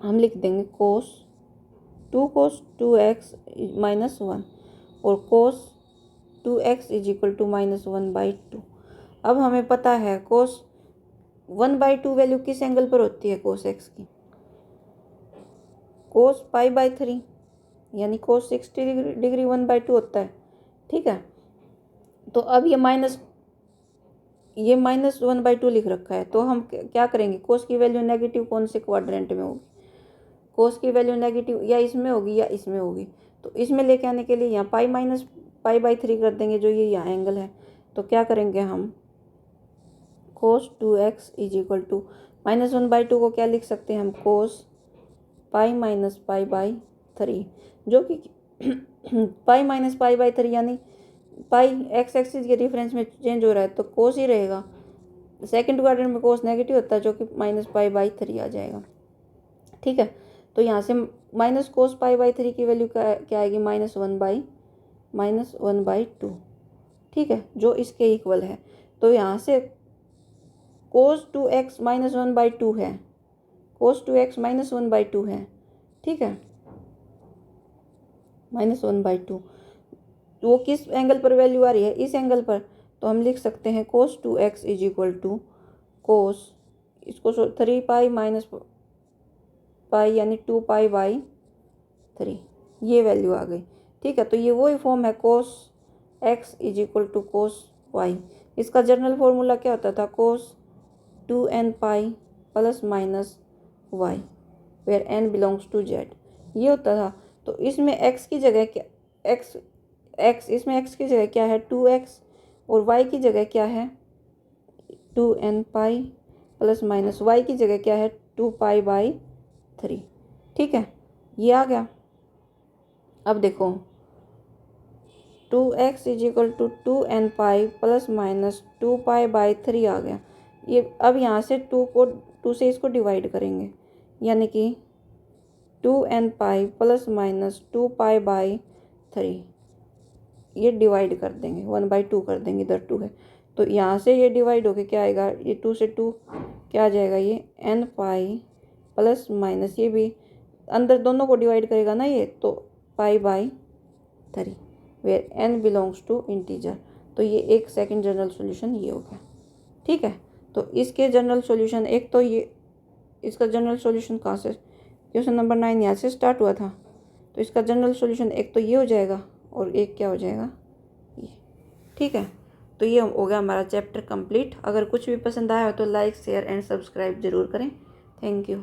Speaker 1: हम लिख देंगे कोस 2 cos 2x माइनस 1 और cos 2x is equal to minus 1/2। अब हमें पता है कोस 1/2 वैल्यू किस एंगल पर होती है कोस x की, कोस π/3, यानी कोस 60 डिग्री 1/2 होता है। ठीक है, तो अब ये माइनस 1/2 लिख रखा है, तो हम क्या करेंगे, कोस की वैल्यू नेगेटिव कौन से क्वाड्रेंट में होगी, कोस की वैल्यू नेगेटिव या इसमें होगी या इसमें होगी। तो इसमें लेके आने के लिए यहाँ π-π/3 कर देंगे, जो ये यहाँ एंगल है। तो क्या करेंगे हम, cos 2x is equal to minus 1/2 को क्या लिख सकते हैं हम, कोस π-π/3, जो कि π-π/3 यानी पाई एक्स एक्सिस के रेफरेंस में चेंज हो रहा है तो कोस ही रहेगा। सेकंड क्वाड्रेंट में कोस नेगेटिव होता है, जो कि -π/3 आ जाएगा। ठीक है, तो यहाँ से माइनस कोस π/3 की वैल्यू क्या आएगी, -1/2। ठीक है, जो इसके इक्वल है। तो यहाँ से कोस 2x -1/2 है, कोस 2x -1/2 है। ठीक है, -1/2, वो किस एंगल पर वैल्यू आ रही है, इस एंगल पर। तो हम लिख सकते हैं कोस 2x इज इक्वल टू कोस, इसको 3π माइनस पाई यानी 2π/3, ये वैल्यू आ गई। ठीक है, तो ये वही फॉर्म है cos x is equal to cos y। इसका जनरल फॉर्मूला क्या होता था, cos 2nπ plus minus y where n belongs to z, ये होता था। तो इसमें x की जगह क्या, इसमें x की जगह क्या है 2x, और y की जगह क्या है 2nπ प्लस माइनस y की जगह क्या है 2π/3। ठीक है, ये आ गया। अब देखो 2x is equal to 2nπ plus minus 2π/3 आ गया। ये अब यहाँ से 2 से इसको डिवाइड करेंगे, यानी कि 2nπ प्लस माइनस 2π/3, ये डिवाइड कर देंगे, 1/2 कर देंगे, इधर 2 है तो यहाँ से ये डिवाइड होके क्या आएगा, ये 2 से 2 क्या आ जाएगा, ये nπ प्लस माइनस, ये भी अंदर दोनों को डिवाइड करेगा ना ये, तो π/3 where n belongs to integer. तो ये एक सेकंड जनरल सॉल्यूशन ये हो गया। ठीक है, तो इसके जनरल सॉल्यूशन, एक तो ये इसका जनरल सॉल्यूशन कहाँ से, क्वेश्चन नंबर 9 यहाँ से स्टार्ट हुआ था, तो इसका जनरल सॉल्यूशन एक तो ये हो जाएगा और एक क्या हो जाएगा ये। ठीक है, तो ये हो गया हमारा चैप्टर कंप्लीट। अगर कुछ भी पसंद आया हो तो लाइक शेयर एंड सब्सक्राइब ज़रूर करें। Thank you.